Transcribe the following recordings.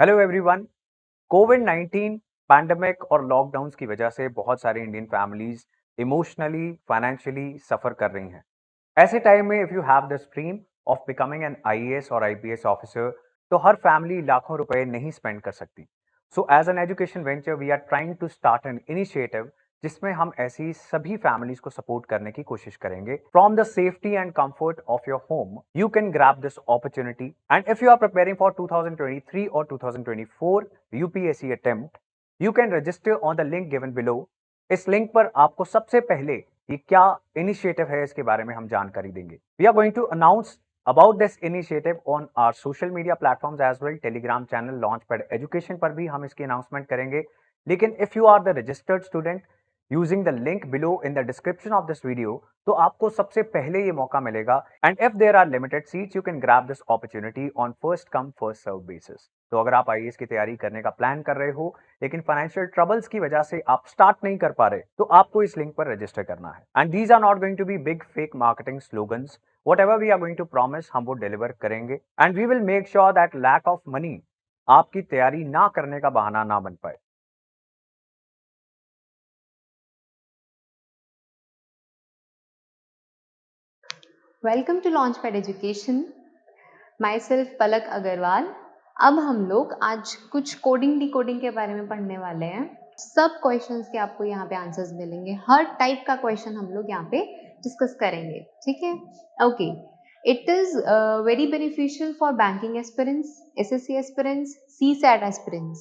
Hello everyone. कोविड-19 pandemic और lockdowns की वजह से बहुत सारी Indian families emotionally, financially suffer कर रही हैं। ऐसे टाइम में if you have the dream of becoming an IAS और आईपीएस ऑफिसर, तो हर फैमिली लाखों रुपए नहीं स्पेंड कर सकती। So as an education venture we are trying to start an initiative जिसमें हम ऐसी सभी फैमिलीज को सपोर्ट करने की कोशिश करेंगे। From the safety and comfort of your home you can grab this opportunity, and if you are preparing for 2023 or 2024 UPSC attempt, you can register on the link given below. इस link पर आपको सबसे पहले ये क्या initiative है इसके बारे में हम जानकारी देंगे। We are going to announce about this initiative on our social media platforms as well. Telegram channel launch pad education पर भी हम इसकी अनाउंसमेंट करेंगे। लेकिन if you are the registered student using the link below in the description of this video, तो आपको सबसे पहले ये मौका मिलेगा। And if there are limited seats you can grab this opportunity on first come first serve basis. तो अगर आप आईएएस की तैयारी करने का प्लान कर रहे हो लेकिन फाइनेंशियल ट्रबल्स की वजह से आप स्टार्ट नहीं कर पा रहे, तो आपको इस लिंक पर रजिस्टर करना है। And these are not going to be big fake marketing slogans. Whatever we are going to promise हम वो डिलीवर करेंगे, and we will make sure that lack of money आपकी तैयारी ना करने का बहाना ना बन पाए। Welcome to launch pad education. Myself Palak Agarwal. अब हम लोग आज कुछ कोडिंग डिकोडिंग के बारे में पढ़ने वाले हैं। सब क्वेश्चंस के आपको यहाँ पे आंसर्स मिलेंगे। हर टाइप का क्वेश्चन हम लोग यहाँ पे डिस्कस करेंगे, ठीक है? Okay, it is very beneficial for banking aspirants, SSC aspirants, CSAT aspirants.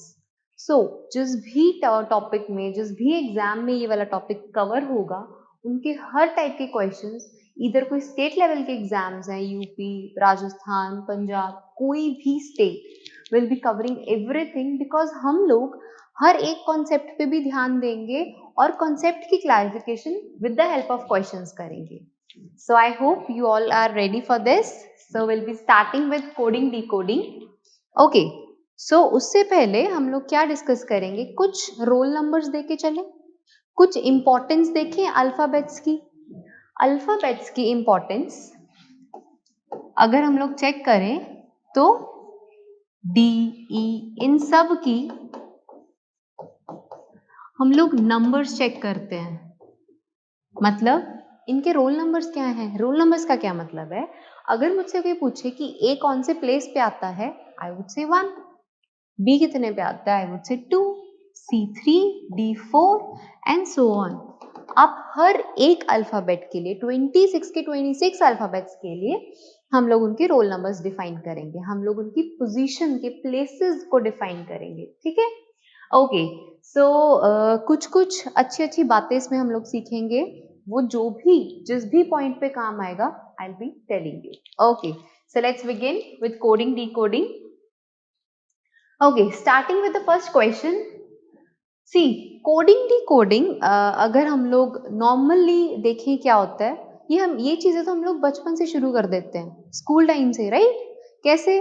So जिस भी टॉपिक में, जिस भी एग्जाम में ये वाला टॉपिक कवर होगा, उनके हर टाइप के क्वेश्चंस, इधर कोई स्टेट लेवल के एग्जाम्स हैं, यूपी, राजस्थान, पंजाब, कोई भी state will be covering everything, because हम लोग हर एक कॉन्सेप्ट पे भी ध्यान देंगे और कॉन्सेप्ट की clarification with the help of questions करेंगे। So I hope you all are ready for this. So will be starting with coding decoding. Okay, so उससे पहले हम लोग क्या डिस्कस करेंगे, कुछ रोल नंबर्स देके चले, कुछ इंपॉर्टेंस देखें अल्फाबेट्स की। अल्फाबेट्स की इंपॉर्टेंस अगर हम लोग चेक करें तो डी, ई, इन सब की हम लोग नंबर्स चेक करते हैं। मतलब इनके रोल नंबर्स क्या हैं? रोल नंबर्स का क्या मतलब है? अगर मुझसे कोई पूछे कि ए कौन से प्लेस पे आता है, आई वुड से 1, बी कितने पे आता है, आई would say 2, C 3, D 4 and so on. आप हर एक अल्फाबेट के लिए 26 के 26 अल्फाबेट्स के लिए हम लोग उनके रोल नंबर्स डिफाइन करेंगे, हम लोग उनकी पोजीशन के प्लेसेस को डिफाइन करेंगे, ठीक है? ओके, सो कुछ कुछ अच्छी अच्छी बातें इसमें हम लोग सीखेंगे, वो जो भी जिस भी पॉइंट पे काम आएगा I will be telling you. Okay, so let's begin with coding decoding. Okay, starting with the first question. See, coding decoding अगर हम लोग नॉर्मली देखें क्या होता है, ये चीजें तो हम लोग बचपन से शुरू कर देते हैं, स्कूल टाइम से, राइट? कैसे?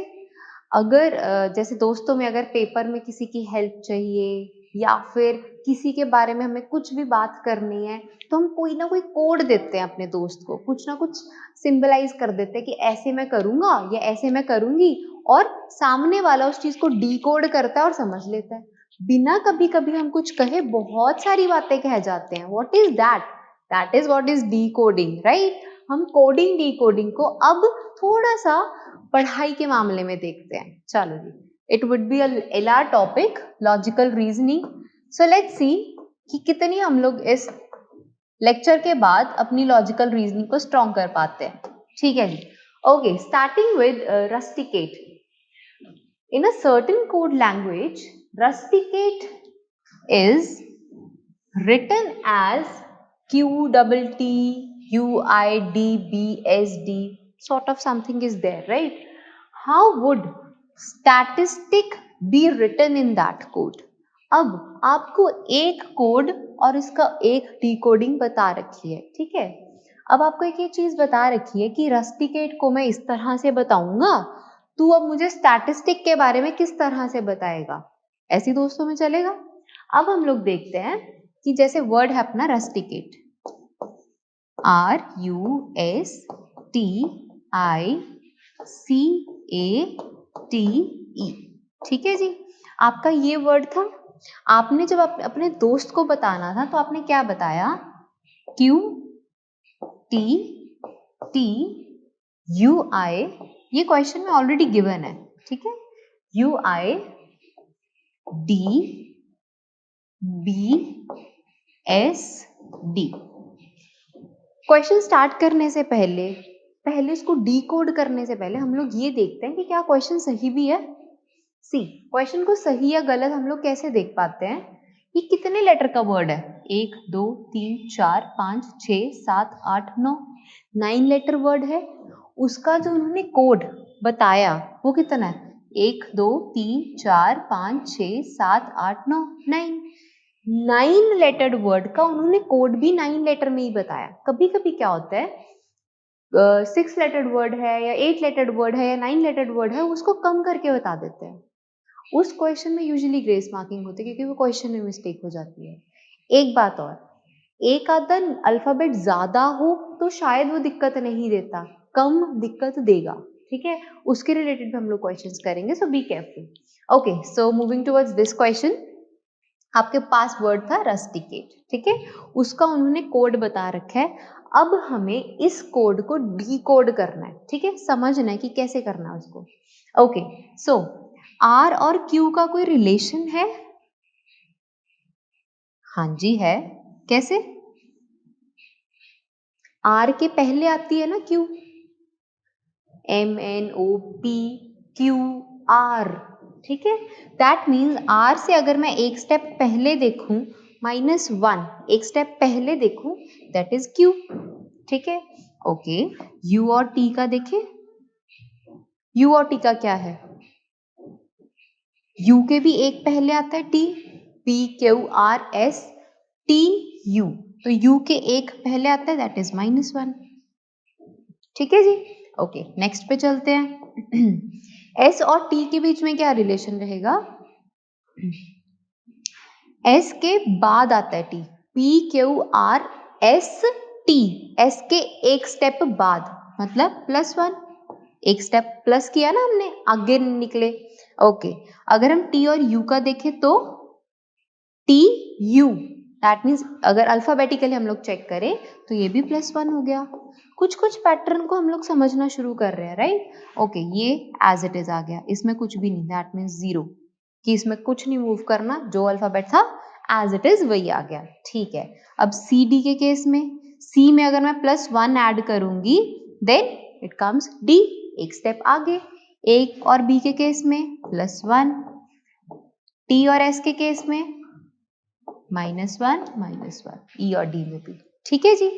अगर जैसे दोस्तों में अगर पेपर में किसी की हेल्प चाहिए या फिर किसी के बारे में हमें कुछ भी बात करनी है, तो हम कोई ना कोई कोड देते हैं अपने दोस्त को, कुछ ना कुछ सिंबलाइज कर देते हैं कि ऐसे मैं करूंगा या ऐसे मैं करूंगी, और सामने वाला उस चीज को डीकोड करता है और समझ लेता है। बिना कभी कभी हम कुछ कहे बहुत सारी बातें कह जाते हैं। What is that? That is what is decoding, right? हम कोडिंग डीकोडिंग को अब थोड़ा सा पढ़ाई के मामले में देखते हैं। चलो जी, it would be a LR topic, logical reasoning. So let's see कि कितनी हम लोग इस लेक्चर के बाद अपनी लॉजिकल रीजनिंग को स्ट्रॉन्ग कर पाते हैं, ठीक है जी? Okay, starting with rusticate. In a certain code language, rusticate is written as QTTUIDBSD, sort of something is there, right? How would statistic be written in that code? अब आपको एक कोड और इसका एक डिकोडिंग बता रखी है, ठीक है? अब आपको एक ये चीज बता रखी है कि रस्टिकेट को मैं इस तरह से बताऊंगा, तू अब मुझे स्टैटिस्टिक के बारे में किस तरह से बताएगा? ऐसी दोस्तों में चलेगा? अब हम लोग देखते हैं कि जैसे वर्ड है अपना रस्टिकेट, RUSTICATE, ठीक है जी? आपका ये वर्ड था। आपने जब अपने दोस्त को बताना था तो आपने क्या बताया? Q T T U I, ये क्वेश्चन में ऑलरेडी गिवन है, ठीक है। U I D B S D। Question start करने से पहले इसको डीकोड करने से पहले हम लोग ये देखते हैं कि क्या क्वेश्चन सही भी है। सी, क्वेश्चन को सही या गलत हम लोग कैसे देख पाते हैं? ये कितने लेटर का वर्ड है? 1 2 3 4 5 6 7 8 9, 9 लेटर वर्ड है। उसका जो उन्होंने कोड बताया वो कितना है? 1 2 3 4 5 6 7 8 9, 9 लेटर्ड वर्ड का उन्होंने कोड भी 9 लेटर में ही बताया। कभी कभी क्या होता है, 6 लेटर्ड वर्ड है या 8 लेटर्ड वर्ड है या 9 लेटर्ड वर्ड है, उसको कम करके बता देते हैं। उस क्वेश्चन में यूजुअली ग्रेस मार्किंग होती है क्योंकि वो क्वेश्चन में मिस्टेक हो जाती है। एक बात और, एक आधा अल्फाबेट ज्यादा हो तो शायद वो दिक्कत नहीं देता, कम दिक्कत देगा, ठीक है। उसके रिलेटेड हम लोग क्वेश्चंस करेंगे, so be careful. Okay, so moving towards this question. आपके पास वर्ड था रस्टिकेट, ठीक है, उसका उन्होंने कोड बता रखा है। अब हमें इस कोड को डीकोड करना है, ठीक है, समझना है कि कैसे करना है उसको। ओके, सो आर और क्यू का कोई रिलेशन है? हाँ जी है। कैसे? आर के पहले आती है ना क्यू, MNOP ठीक है। दैट मीन्स आर से अगर मैं एक स्टेप पहले देखूं, -1 एक स्टेप पहले देखूं, दैट इज क्यू, ठीक है। ओके, यू और टी का देखें। यू और टी का क्या है? यू के भी एक पहले आता है टी, PQRS TU, तो यू के एक पहले आता है, दैट इज -1, ठीक है जी। ओके, नेक्स्ट पे चलते हैं। एस और टी के बीच में क्या रिलेशन रहेगा? एस के बाद आता है टी, PQRST, एस के एक स्टेप बाद, मतलब +1, एक स्टेप प्लस किया ना हमने, आगे निकले। ओके, अगर हम टी और यू का देखें तो TU, दैट मीन्स अगर अल्फाबेटिकली हम लोग चेक करें तो ये भी +1 हो गया। कुछ कुछ पैटर्न को हम लोग समझना शुरू कर रहे हैं, राइट। ओके, ये एज इट इज आ गया, इसमें कुछ भी नहीं, दैट मीन्स 0, कि इसमें कुछ नहीं मूव करना, जो अल्फाबेट था एज इट इज वही आ गया, ठीक है। अब सी डी के केस में, सी में अगर मैं +1 ऐड करूंगी देन इट कम्स डी, एक स्टेप आगे। एक और बी के केस में +1, टी और एस के केस में -1 ई और डी में भी, ठीक है जी।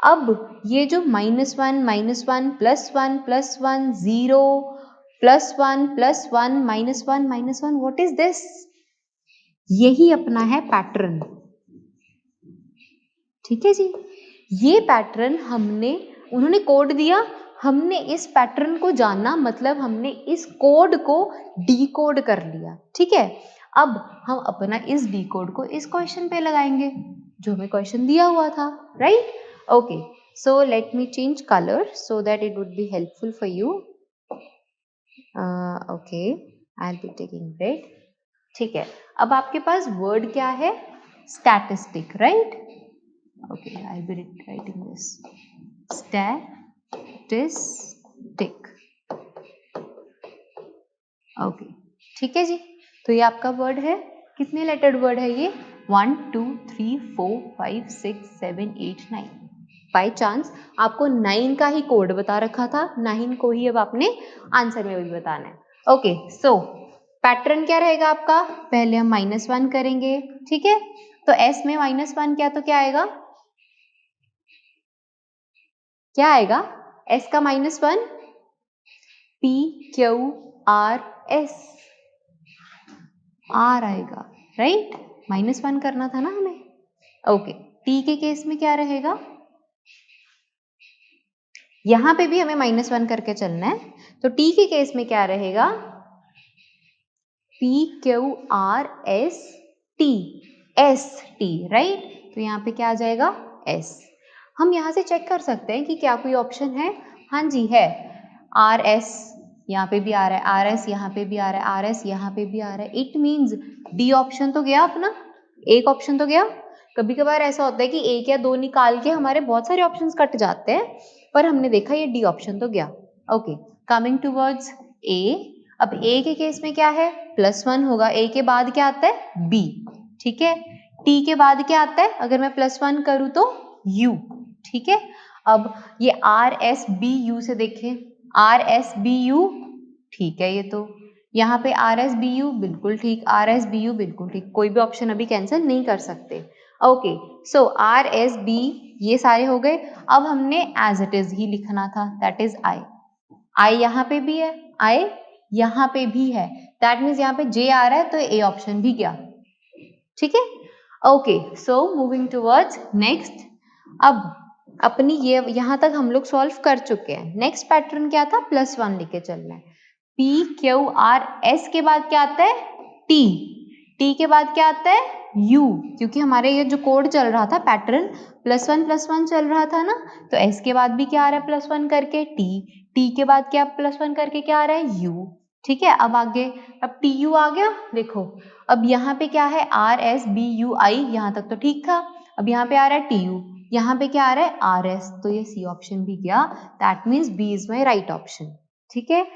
अब ये जो -1 +1 +1 +1 0 +1 +1 -1 व्हाट इज दिस? यही अपना है पैटर्न, ठीक है जी। ये पैटर्न उन्होंने कोड दिया, हमने इस पैटर्न को जाना, मतलब हमने इस कोड को डीकोड कर लिया, ठीक है। अब हम अपना इस डीकोड को इस क्वेश्चन पे लगाएंगे जो हमें क्वेश्चन दिया हुआ था, right. Okay, so let me change colour so that it would be helpful for you. Okay, I will be taking red, ठीक है। अब आपके पास वर्ड क्या है? Statistic, right. Okay, I'll be writing this. Statistic. Okay, ठीक है जी। तो ये आपका वर्ड है, कितने लेटर्ड वर्ड है ये? 1 2 3 4 5 6 7 8 9। बाई चांस आपको 9 का ही कोड बता रखा था, 9 को ही अब आपने आंसर में भी बताना है। ओके, सो पैटर्न क्या रहेगा आपका? पहले हम -1 करेंगे, ठीक है। तो एस में -1 क्या, तो क्या आएगा? क्या आएगा? एस का -1 PQRS, आर आएगा, राइट। -1 करना था ना हमें। ओके, टी के केस में क्या रहेगा? यहां पे भी हमें -1 करके चलना है, तो टी के केस में क्या रहेगा? PQRST, ST, right. तो यहाँ पे क्या आ जाएगा? S। हम यहाँ से चेक कर सकते हैं कि क्या कोई ऑप्शन है? हाँ जी है, RS, यहाँ पे भी आ रहा है आर एस, यहाँ पे भी आ रहा है आर एस, यहाँ पे भी आ रहा है. इट मीन्स डी ऑप्शन तो गया अपना, एक ऑप्शन तो गया. कभी कभार ऐसा होता है कि एक या दो निकाल के हमारे बहुत सारे ऑप्शंस कट जाते हैं, पर हमने देखा ये डी ऑप्शन तो गया. Okay, coming towards a. अब ए के केस में क्या है, +1 होगा. ए के बाद क्या आता है, बी. ठीक है. टी के बाद क्या आता है, अगर मैं +1 करूँ तो यू. ठीक है. अब ये आर एस बी यू से देखें, आर एस बी यू, ठीक है. ये तो यहाँ पे आर एस बी यू बिल्कुल ठीक, आर एस बी यू बिल्कुल ठीक, कोई भी ऑप्शन अभी कैंसिल नहीं कर सकते. Okay, so are S B ये सारे हो गए. अब हमने एज इट इज ही लिखना था, दैट इज आई. आई यहाँ पे भी है, आई यहाँ पे भी है, दैट मीन्स यहाँ पे जे आ रहा है तो ए ऑप्शन भी गया. ठीक है. Okay, so moving towards next. अब अपनी ये यहाँ तक हम लोग सॉल्व कर चुके हैं. नेक्स्ट पैटर्न क्या था, +1 लेके चलना है. पी क्यू आर एस के बाद क्या आता है, टी. टी के बाद क्या आता है, यू. क्योंकि हमारे ये जो कोड चल रहा था पैटर्न +1 चल रहा था ना, तो एस के बाद भी क्या आ रहा है +1 करके टी. टी के बाद क्या +1 करके क्या आ रहा है, यू. ठीक है. अब आगे, अब टी यू आ गया. देखो अब यहाँ पे क्या है, आर एस बी यू आई, यहाँ तक तो ठीक था. अब यहाँ पे आ रहा है टी यू, यहाँ पे क्या आ रहा है आर एस, तो ये सी ऑप्शन भी गया. That means B is my right option. ठीक है.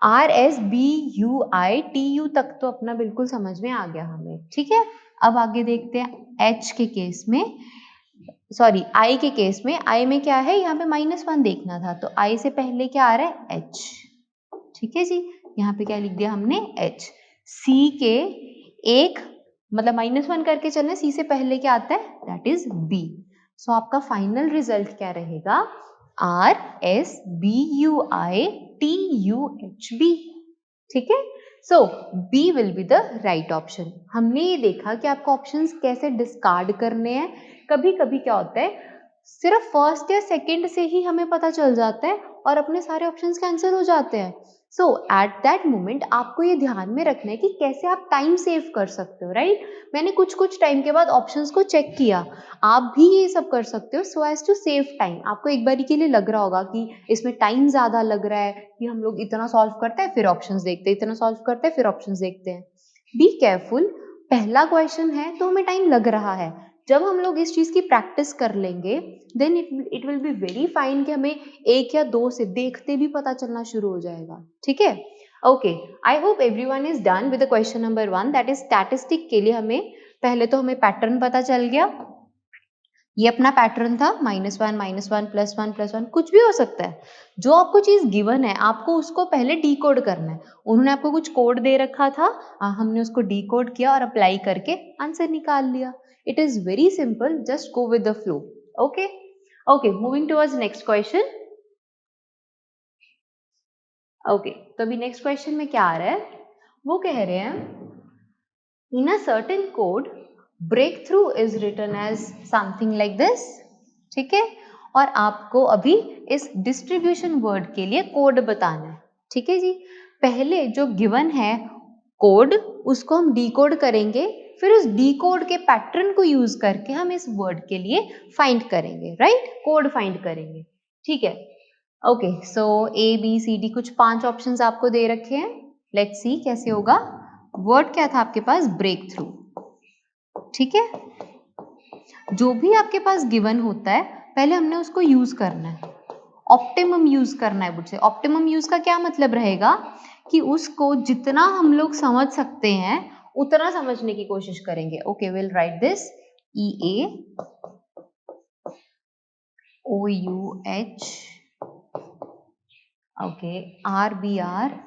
R S B U I T U तक तो अपना बिल्कुल समझ में आ गया हमें. ठीक है. अब आगे देखते हैं एच के केस में, सॉरी आई के केस में. आई में क्या है, यहाँ पे -1 देखना था, तो आई से पहले क्या आ रहा है, एच. ठीक है जी, यहाँ पे क्या लिख दिया हमने, एच. सी के एक मतलब -1 करके चलना, सी से पहले क्या आता है, दैट इज बी. सो आपका फाइनल रिजल्ट क्या रहेगा, R S B U I T U H B. ठीक है. So B will be the right option. हमने ये देखा कि आपको ऑप्शंस कैसे डिस्कार्ड करने हैं. कभी कभी क्या होता है, सिर्फ फर्स्ट या सेकंड से ही हमें पता चल जाता है और अपने सारे ऑप्शंस कैंसिल हो जाते हैं. सो एट दैट मोमेंट आपको ये ध्यान में रखना है कि कैसे आप टाइम सेव कर सकते हो. राइट. मैंने कुछ टाइम के बाद ऑप्शंस को चेक किया, आप भी ये सब कर सकते हो so as to save time. आपको एक बारी के लिए लग रहा होगा कि इसमें टाइम ज्यादा लग रहा है, कि हम लोग इतना सॉल्व करते हैं फिर ऑप्शंस देखते हैं, इतना सॉल्व करते हैं फिर ऑप्शंस देखते हैं. Be careful. पहला क्वेश्चन है तो हमें टाइम लग रहा है. जब हम लोग इस चीज की प्रैक्टिस कर लेंगे then it will be very fine कि हमें एक या दो से देखते भी पता चलना शुरू हो जाएगा. ठीक है. Okay, I hope everyone is done with the question number 1, that is statistic के लिए हमें पहले तो हमें पैटर्न पता चल गया. ये अपना पैटर्न था -1 +1 +1, कुछ भी हो सकता है. जो आपको चीज गिवन है आपको उसको पहले डीकोड करना है. उन्होंने आपको कुछ कोड दे रखा था, हमने उसको डीकोड किया और अप्लाई करके आंसर निकाल लिया. It is very simple, just go with the flow. Okay. Okay, moving towards next question. Okay, तो अभी नेक्स्ट क्वेश्चन में क्या आ रहा है, वो कह रहे हैं in a certain code breakthrough is written as something like this. ठीक है. और आपको अभी इस डिस्ट्रीब्यूशन वर्ड के लिए कोड बताना है. ठीक है जी. पहले जो गिवन है कोड उसको हम डीकोड करेंगे, फिर उस डीकोड के पैटर्न को यूज करके हम इस वर्ड के लिए फाइंड करेंगे. राइट. कोड फाइंड करेंगे. ठीक है. Okay, so A B C D कुछ 5 ऑप्शंस आपको दे रखे हैं. लेट्स सी कैसे होगा. वर्ड क्या था आपके पास, ब्रेक थ्रू. ठीक है. जो भी आपके पास गिवन होता है पहले हमने उसको यूज करना है, ऑप्टिमम यूज करना है. मुझसे ऑप्टिमम यूज का क्या मतलब रहेगा कि उसको जितना हम लोग समझ सकते हैं उतना समझने की कोशिश करेंगे. Okay, will write this E A O U H, okay, R B R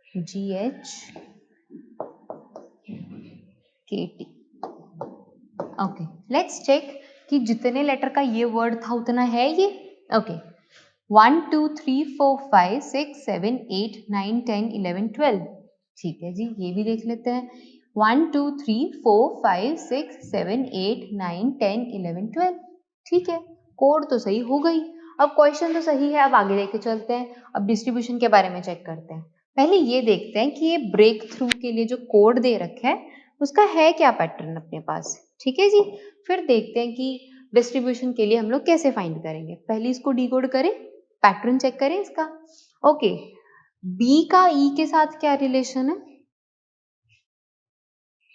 G H K T. Okay, let's check कि जितने लेटर का ये वर्ड था उतना है ये. ओके, 1 2 3 4 5 6 7 8 9 10 11 12. ठीक है जी, ये भी देख लेते हैं. 1 2 3 4 5 6 7 8 9 10 11 12. ठीक है, कोड तो सही हो गई. अब क्वेश्चन तो सही है, अब आगे लेके चलते हैं. अब डिस्ट्रीब्यूशन के बारे में चेक करते हैं. पहले ये देखते हैं कि ये ब्रेक थ्रू के लिए जो कोड दे रखा है उसका है क्या पैटर्न अपने पास. ठीक है जी. फिर देखते हैं कि डिस्ट्रीब्यूशन के लिए हम लोग कैसे फाइंड करेंगे. पहले इसको डीकोड करें. पैटर्न चेक करें इसका। ओके, बी का ई के साथ क्या रिलेशन है?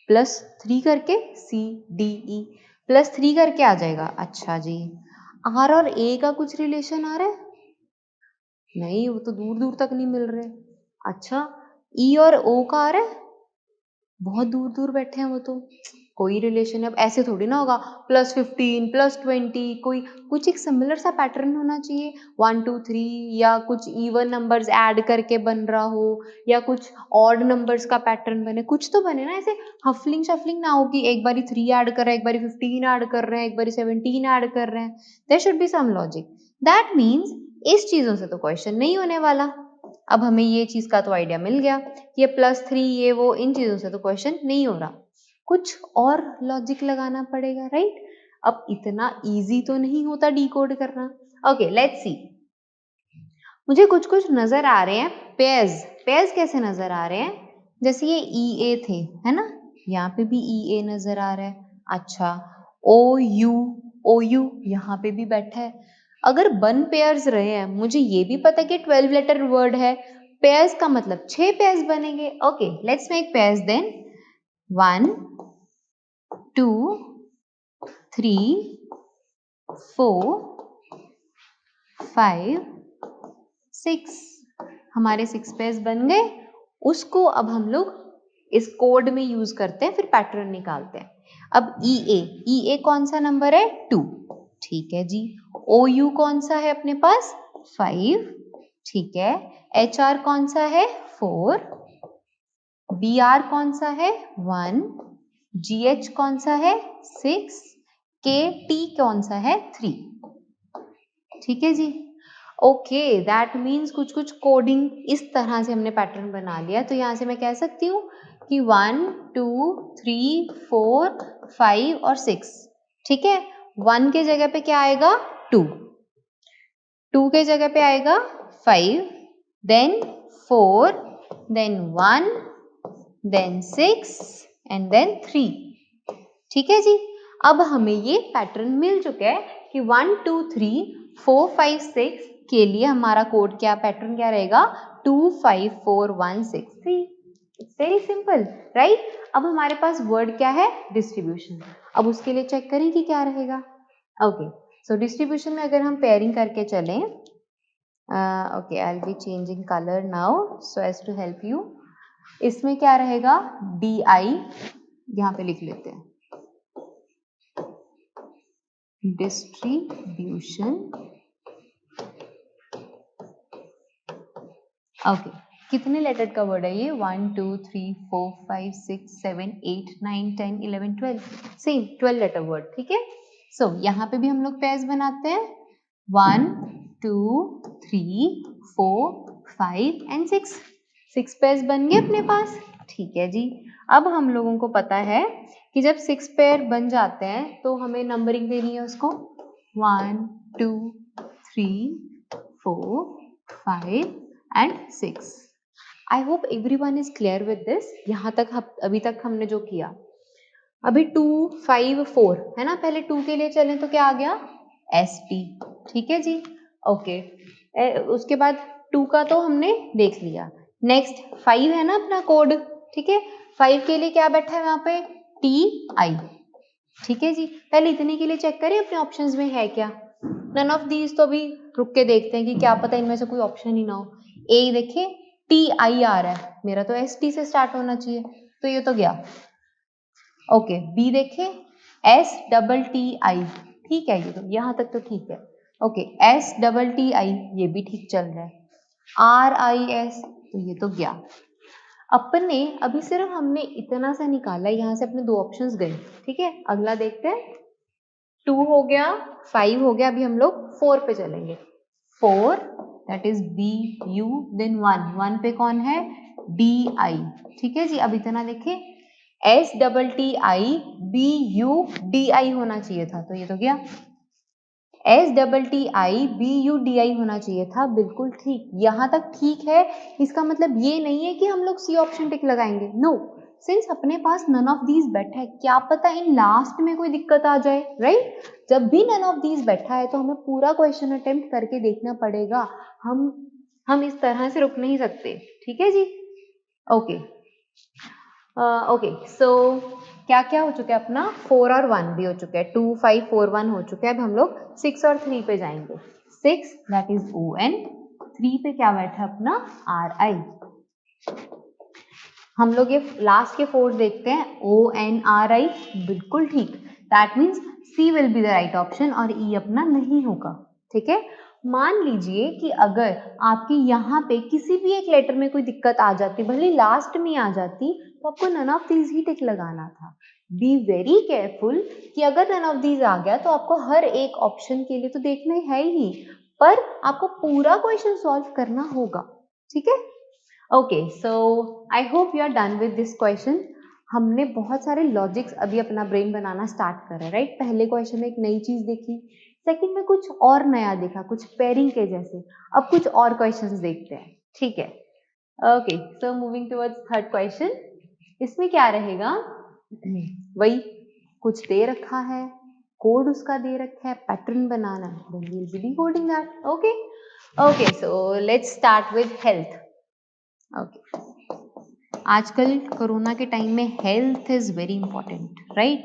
+3 करके सी डी ई, +3 करके आ जाएगा। अच्छा जी, आर और ए का कुछ रिलेशन आ रहा है? नहीं, वो तो दूर दूर तक नहीं मिल रहे। अच्छा, ई और ओ का आ रहा है? बहुत दूर दूर बैठे हैं वो तो, कोई रिलेशन है। अब ऐसे थोड़ी ना होगा +15 +20, कोई कुछ एक सिमिलर सा पैटर्न होना चाहिए। 1 2 3 या कुछ इवन नंबर्स ऐड करके बन रहा हो, या कुछ ऑड नंबर्स का पैटर्न बने, कुछ तो बने ना। ऐसे हफलिंग शफलिंग ना हो कि एक बारी 3 ऐड कर रहे हैं, एक बारी 15 ऐड कर रहे हैं, एक बारी 17 ऐड कर रहे हैं। There should be some logic. That means इस चीजों से तो क्वेश्चन नहीं होने वाला। अब हमें ये चीज का तो आइडिया मिल गया कि ये +3 ये वो, इन चीजों से तो क्वेश्चन नहीं हो रहा, कुछ और लॉजिक लगाना पड़ेगा, राइट? अब इतना इजी तो नहीं होता डिकोड करना। Okay, let's see. मुझे कुछ कुछ नजर आ रहे हैं पेयर्स। पेयर्स कैसे नजर आ रहे हैं? जैसे ये ई ए थे, है ना, यहाँ पे भी ई ए नजर आ रहा है। अच्छा, ओ यू यहाँ पे भी बैठा है। अगर बन पेयर्स रहे हैं, मुझे ये भी पता है कि 12 लेटर वर्ड है, पेयर्स का मतलब 6 पेयर्स बनेंगे। Okay, let's make pairs then. 1 2 3 4 5 6, हमारे 6 पेयर्स बन गए। उसको अब हम लोग इस कोड में यूज करते हैं, फिर पैटर्न निकालते हैं। अब ई ए कौन सा नंबर है? 2, ठीक है जी। ओ यू कौन सा है अपने पास? 5, ठीक है। एच आर कौन सा है? 4, बी आर कौन सा है? 1, जी एच कौन सा है? 6, के टी कौन सा है? 3, ठीक है जी। ओके, दैट मीन्स कुछ कुछ कोडिंग इस तरह से हमने पैटर्न बना लिया। तो यहाँ से मैं कह सकती हूँ कि 1 2 3 4 5 और 6, ठीक है। 1 के जगह पे क्या आएगा? 2, 2 के जगह पे आएगा 5, then 4, then 1, then 6 and then 3, ठीक है जी। अब हमें ये पैटर्न मिल चुका है कि 1 2 3 4 5 6 के लिए हमारा कोड क्या, पैटर्न क्या रहेगा? 2 5 4 1 6 3। It's very simple, right? अब हमारे पास वर्ड क्या है? डिस्ट्रीब्यूशन। अब उसके लिए चेक करें कि क्या रहेगा। ओके, सो डिस्ट्रीब्यूशन में अगर हम पेयरिंग करके चलें, okay, I will be changing colour now so as to help you. इसमें क्या रहेगा? डी आई, यहाँ पे लिख लेते हैं, डिस्ट्रीब्यूशन। ओके, कितने लेटर का वर्ड है ये? 1 2 3 4 5 6 7 8 9 10 11 12, सेम 12 लेटर वर्ड, ठीक है। सो यहाँ पे भी हम लोग पेयर्स बनाते हैं, 1 2 3 4 5 एंड 6, 6 पेयर्स बन गए अपने पास, ठीक है जी। अब हम लोगों को पता है कि जब 6 पेयर बन जाते हैं तो हमें नंबरिंग देनी है उसको, 1 2 3 4 5 and 6। I hope everyone is clear with this। यहाँ तक अभी तक हमने जो किया, अभी 2 5 4 है ना, पहले 2 के लिए चलें तो क्या आ गया? ST, ठीक है जी। ओके, उसके बाद 2 का तो हमने देख लिया। नेक्स्ट 5 है ना अपना कोड, ठीक है। 5 के लिए क्या बैठा है वहां पे? TI, ठीक है जी। पहले इतने के लिए चेक करें अपने ऑप्शंस में है क्या। नन ऑफ दीज, तो अभी रुक के देखते हैं कि क्या पता इनमें से कोई ऑप्शन ही ना हो। ए देखिए TI आ रहा है, मेरा तो ST से स्टार्ट होना चाहिए, तो ये तो गया। ओके, बी देखे STTI, ठीक है, ये तो यहाँ तक तो ठीक है। ओके, STTI ये भी ठीक चल रहा है। RIS, तो ये तो गया। अपने अभी सिर्फ हमने इतना सा निकाला, यहाँ से अपने 2 ऑप्शंस गए, ठीक है। अगला देखते हैं, 2 हो गया, 5 हो गया, अभी हम लोग 4 पे चलेंगे। 4 दैट इज BU, देन 1 पे कौन है? DI, ठीक है जी। अब इतना देखें, STTI BUDI होना चाहिए था, तो ये तो गया। STTI BUDI होना चाहिए था, बिल्कुल ठीक, यहाँ तक ठीक है। इसका मतलब ये नहीं है कि हम लोग C ऑप्शन टिक लगाएंगे, नो। सिंस अपने पास नन ऑफ दीज बैठा है, क्या पता इन लास्ट में कोई दिक्कत आ जाए, राइट? जब भी नन ऑफ दीज बैठा है तो हमें पूरा क्वेश्चन अटेम्प्ट करके देखना पड़ेगा, हम इस तरह से रुक नहीं सकते, ठीक है जी? ओके ओके, सो क्या क्या हो चुका है अपना, 4 और 1 भी हो चुका है, 2 5 4 1 हो चुका है। अब हम लोग 6 और 3 पे जाएंगे। 6 दैट इज ON, 3 पे क्या बैठा अपना RI। हम लोग ये लास्ट के 4 देखते हैं, ONRI, बिल्कुल ठीक, that means C will be the right option और E अपना नहीं होगा, ठीक है? मान लीजिए कि अगर आपकी यहाँ पे किसी भी एक लेटर में कोई दिक्कत आ जाती, भले लास्ट में आ जाती, तो आपको नन ऑफ दीज ही टिक लगाना था। बी वेरी केयरफुल कि अगर नन ऑफ दीज आ गया तो आपको हर एक ऑप्शन के लिए तो देखना है ही, पर आपको पूरा क्वेश्चन सॉल्व करना होगा, ठीक है? Okay, so I hope you are done with this question. हमने बहुत सारे लॉजिक्स अभी अपना ब्रेन बनाना स्टार्ट करा, राइट? पहले क्वेश्चन में एक नई चीज देखी, सेकंड में कुछ और नया देखा, कुछ पेयरिंग के जैसे। अब कुछ और क्वेश्चंस देखते हैं, ठीक है? Okay, so moving towards third question. इसमें क्या रहेगा, वही कुछ दे रखा है, कोड उसका दे रखा है, पैटर्न बनाना है, then we'll be decoding that. Okay, okay, so let's start with health. Okay, आजकल कोरोना के टाइम में health is very important, right?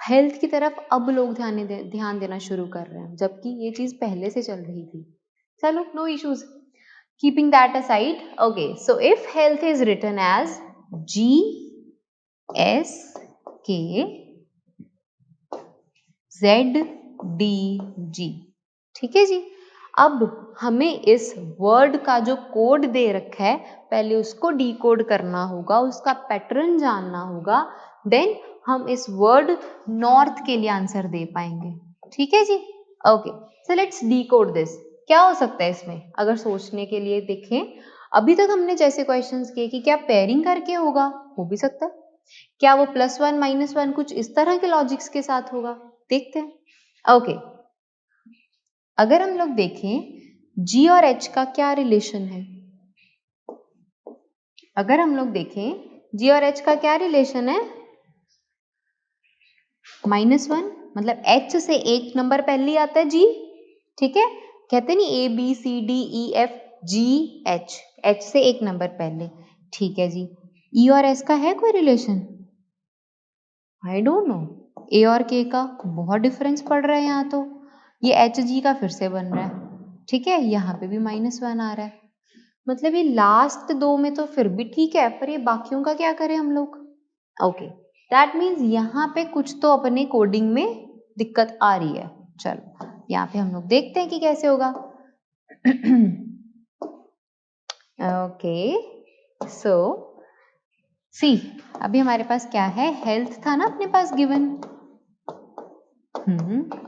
Health की तरफ अब लोग ध्यान देना शुरू कर रहे हैं, जबकि ये चीज पहले से चल रही थी। चलो, no issues, keeping that aside. Okay, so if health is written as GSKZDG, ठीक है जी? अब हमें इस वर्ड का जो कोड दे रखा है, पहले उसको डिकोड करना होगा, उसका पैटर्न जानना होगा, देन हम इस वर्ड नॉर्थ के लिए आंसर दे पाएंगे, ठीक है जी? Okay, so let's decode this. क्या हो सकता है इसमें, अगर सोचने के लिए देखें, अभी तक हमने जैसे क्वेश्चंस किए कि क्या पेयरिंग करके होगा, हो भी सकता है, क्या वो +1 -1 कुछ इस तरह के लॉजिक्स के साथ होगा, देखते हैं। ओके, अगर हम लोग देखें G और H का क्या रिलेशन है, अगर हम लोग देखें G और H का क्या रिलेशन है, -1, मतलब H से एक नंबर पहले आता है G, ठीक है? कहते नहीं ABCDEFGH, H से एक नंबर पहले, ठीक है जी? E और S का है कोई relation? I don't know, A और K का बहुत डिफरेंस पड़ रहा है यहाँ, तो ये HG का फिर से बन रहा है, ठीक है? यहाँ पे भी -1 आ रहा है, मतलब ये लास्ट दो में तो फिर भी ठीक है, पर ये बाकियों का क्या करें हम लोग? ओके, दैट मीन्स यहाँ पे कुछ तो अपने कोडिंग में दिक्कत आ रही है। चलो, यहाँ पे हम लोग देखते हैं कि कैसे होगा। ओके, सो सी, अभी हमारे पास क्या है, हेल्थ था ना अपने पास गिवन।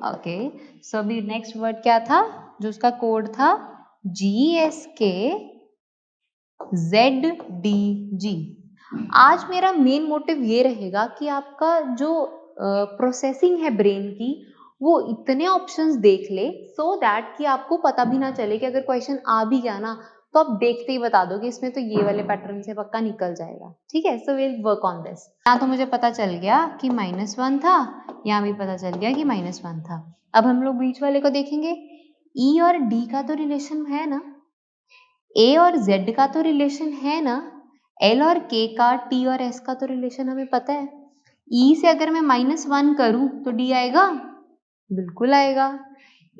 ओके, सो अभी नेक्स्ट वर्ड क्या था, जो उसका कोड था GSKZDG। आज मेरा मेन मोटिव ये रहेगा कि आपका जो प्रोसेसिंग है ब्रेन की, वो इतने ऑप्शंस देख ले, सो दैट कि आपको पता भी ना चले कि अगर क्वेश्चन आ भी गया ना, तो आप देखते ही बता दो कि इसमें तो ये वाले पैटर्न से पक्का निकल जाएगा, ठीक है? So will work on this. यहाँ तो मुझे पता चल गया कि -1 था, यहाँ भी पता चल गया कि -1 था। अब हम लोग बीच वाले को देखेंगे, E और D का तो रिलेशन है ना, A और Z का तो रिलेशन है ना, L और K का, T और S का तो रिलेशन हमें पता है। E से अगर मैं -1 करूं तो D आएगा, बिल्कुल आएगा।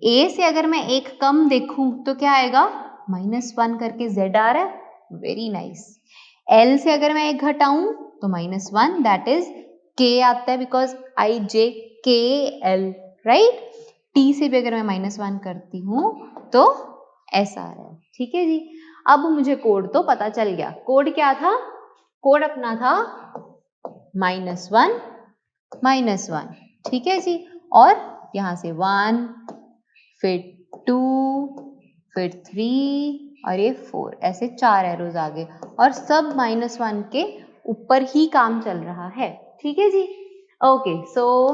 A से अगर मैं एक कम देखूं तो क्या आएगा, -1 करके Z आ रहा है, वेरी नाइस। L से अगर मैं एक घटाऊं तो -1, दैट इज K आता है, बिकॉज IJKL, राइट? T से भी अगर मैं -1 करती हूँ तो S आ रहा है, ठीक है जी? अब मुझे कोड तो पता चल गया, कोड क्या था, कोड अपना था -1, ठीक है जी? और यहाँ से 1, फिर 2, फिर 3 और ये 4, ऐसे 4 एरोज आ गए, और सब -1 के ऊपर ही काम चल रहा है, ठीक है जी? ओके, सो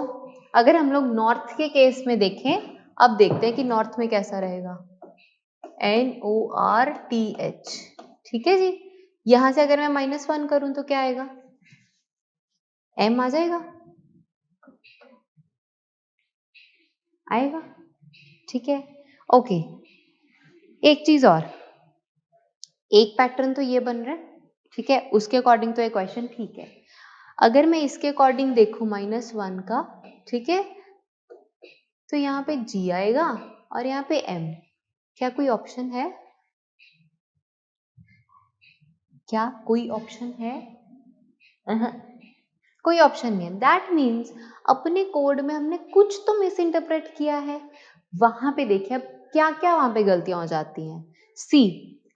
अगर हम लोग नॉर्थ के केस में देखें, अब देखते हैं कि नॉर्थ में कैसा रहेगा, NORTH, ठीक है जी? यहां से अगर मैं -1 करूं तो क्या आएगा, m आ जाएगा, आएगा, ठीक है। ओके, एक चीज और, एक पैटर्न तो ये बन रहा है, ठीक है, उसके अकॉर्डिंग तो ये क्वेश्चन ठीक है। अगर मैं इसके अकॉर्डिंग देखूं -1 का, ठीक है, तो यहाँ पे g आएगा और यहाँ पे m। क्या कोई ऑप्शन है, क्या कोई ऑप्शन है? कोई ऑप्शन नहीं है। दैट मीन्स अपने कोड में हमने कुछ तो मिस इंटरप्रेट किया है। वहां पे देखिए अब क्या क्या वहां पे गलतियां हो जाती हैं। सी,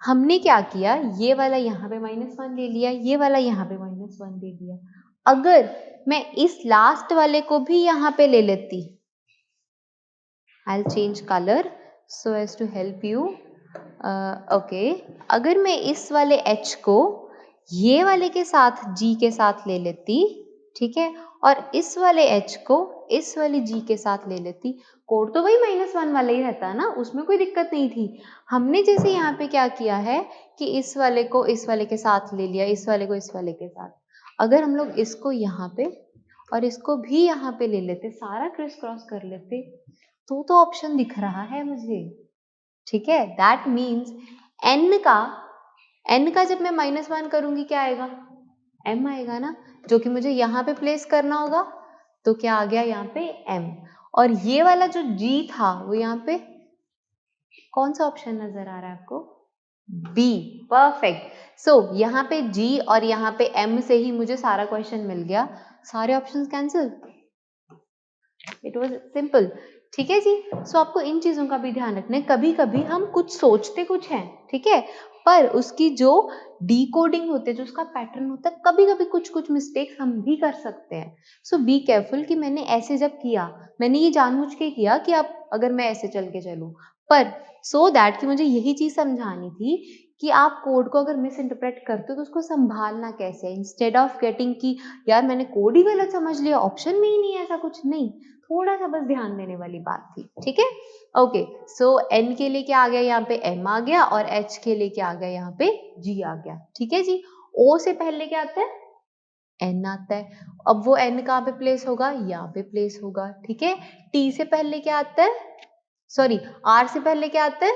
हमने क्या किया, ये वाला यहाँ पे -1 ले लिया, ये वाला यहाँ पे -1 ले लिया। अगर मैं इस लास्ट वाले को भी यहाँ पे ले लेती, I'll change color so as to help you. Okay, अगर मैं इस वाले h को ये वाले के साथ g के साथ ले लेती, ठीक है, और इस वाले h को इस वाली g के साथ ले लेती, कोड तो वही -1 वाला ही रहता है ना, उसमें कोई दिक्कत नहीं थी। हमने जैसे यहाँ पे क्या किया है कि इस वाले को इस वाले के साथ ले लिया, इस वाले को इस वाले के साथ। अगर हम लोग इसको यहाँ पे और इसको भी यहाँ पे ले लेते, सारा क्रिस क्रॉस कर लेते, तो ऑप्शन दिख रहा है मुझे, ठीक है। दैट मीन्स n का जब मैं -1 करूंगी क्या आएगा, m आएगा ना, जो कि मुझे यहाँ पे प्लेस करना होगा। तो क्या आ गया यहाँ पे m, और ये वाला जो g था वो यहाँ पे कौन सा ऑप्शन नजर आ रहा है आपको, b, परफेक्ट। सो यहाँ पे g और यहाँ पे m से ही मुझे सारा क्वेश्चन मिल गया, सारे options cancel, it was simple, ठीक है जी। सो आपको इन चीजों का भी ध्यान रखना है। कभी कभी हम कुछ सोचते कुछ हैं, ठीक है, पर उसकी जो डिकोडिंग होती है, जो उसका पैटर्न होता है, कभी कभी कुछ कुछ मिस्टेक्स हम भी कर सकते हैं। सो बी केयरफुल कि मैंने ऐसे जब किया, मैंने ये जानबूझ के किया कि आप अगर मैं ऐसे चल के चलूं, पर सो दैट कि मुझे यही चीज समझानी थी कि आप कोड को अगर मिस इंटरप्रेट करते हो तो उसको संभालना कैसे है, इंस्टेड ऑफ गेटिंग कि यार मैंने कोड ही गलत समझ लिया, ऑप्शन में ही नहीं है, ऐसा कुछ नहीं, थोड़ा सा बस ध्यान देने वाली बात थी, ठीक है। ओके, सो n के लिए क्या आ गया, यहाँ पे m आ गया, और h के लिए क्या आ गया, यहाँ पे g आ गया, ठीक है जी। o से पहले क्या आता है, n आता है। अब वो n कहाँ पे प्लेस होगा, यहाँ पे प्लेस होगा, ठीक है। t से पहले क्या आता है, सॉरी r से पहले क्या आता है,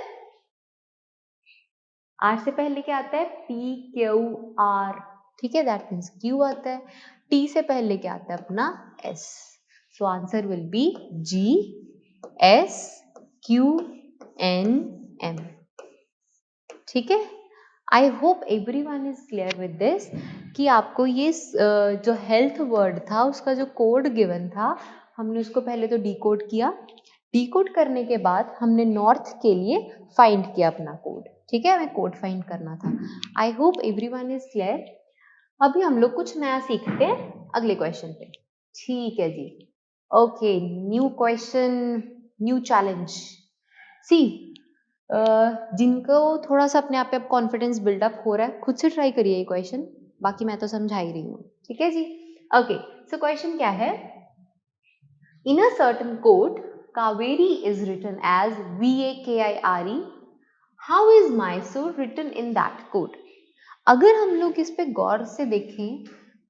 r से पहले क्या आता है, p q r, ठीक है, दैट मीन्स q आता है। t से पहले क्या आता है अपना s, so answer will be G S Q N M, ठीक है। I hope everyone is clear with this कि आपको ये जो हेल्थ वर्ड था उसका जो कोड गिवन था, हमने उसको पहले तो डिकोड किया, डिकोड करने के बाद हमने नॉर्थ के लिए फाइंड किया अपना कोड, ठीक है, हमें कोड फाइंड करना था। I hope everyone is clear. अभी हम लोग कुछ नया सीखते हैं अगले क्वेश्चन पे, ठीक है जी। Okay, new question, new challenge. See, जिनको थोड़ा सा अपने आप पे कॉन्फिडेंस बिल्डअप हो रहा है, खुद से ट्राई करिए ये क्वेश्चन, बाकी मैं तो समझा ही रही हूँ, ठीक है जी। ओके, सो क्वेश्चन क्या है, in a certain code Kaveri is written as VAKIRE, how is Mysore written in that code. अगर हम लोग इस पे गौर से देखें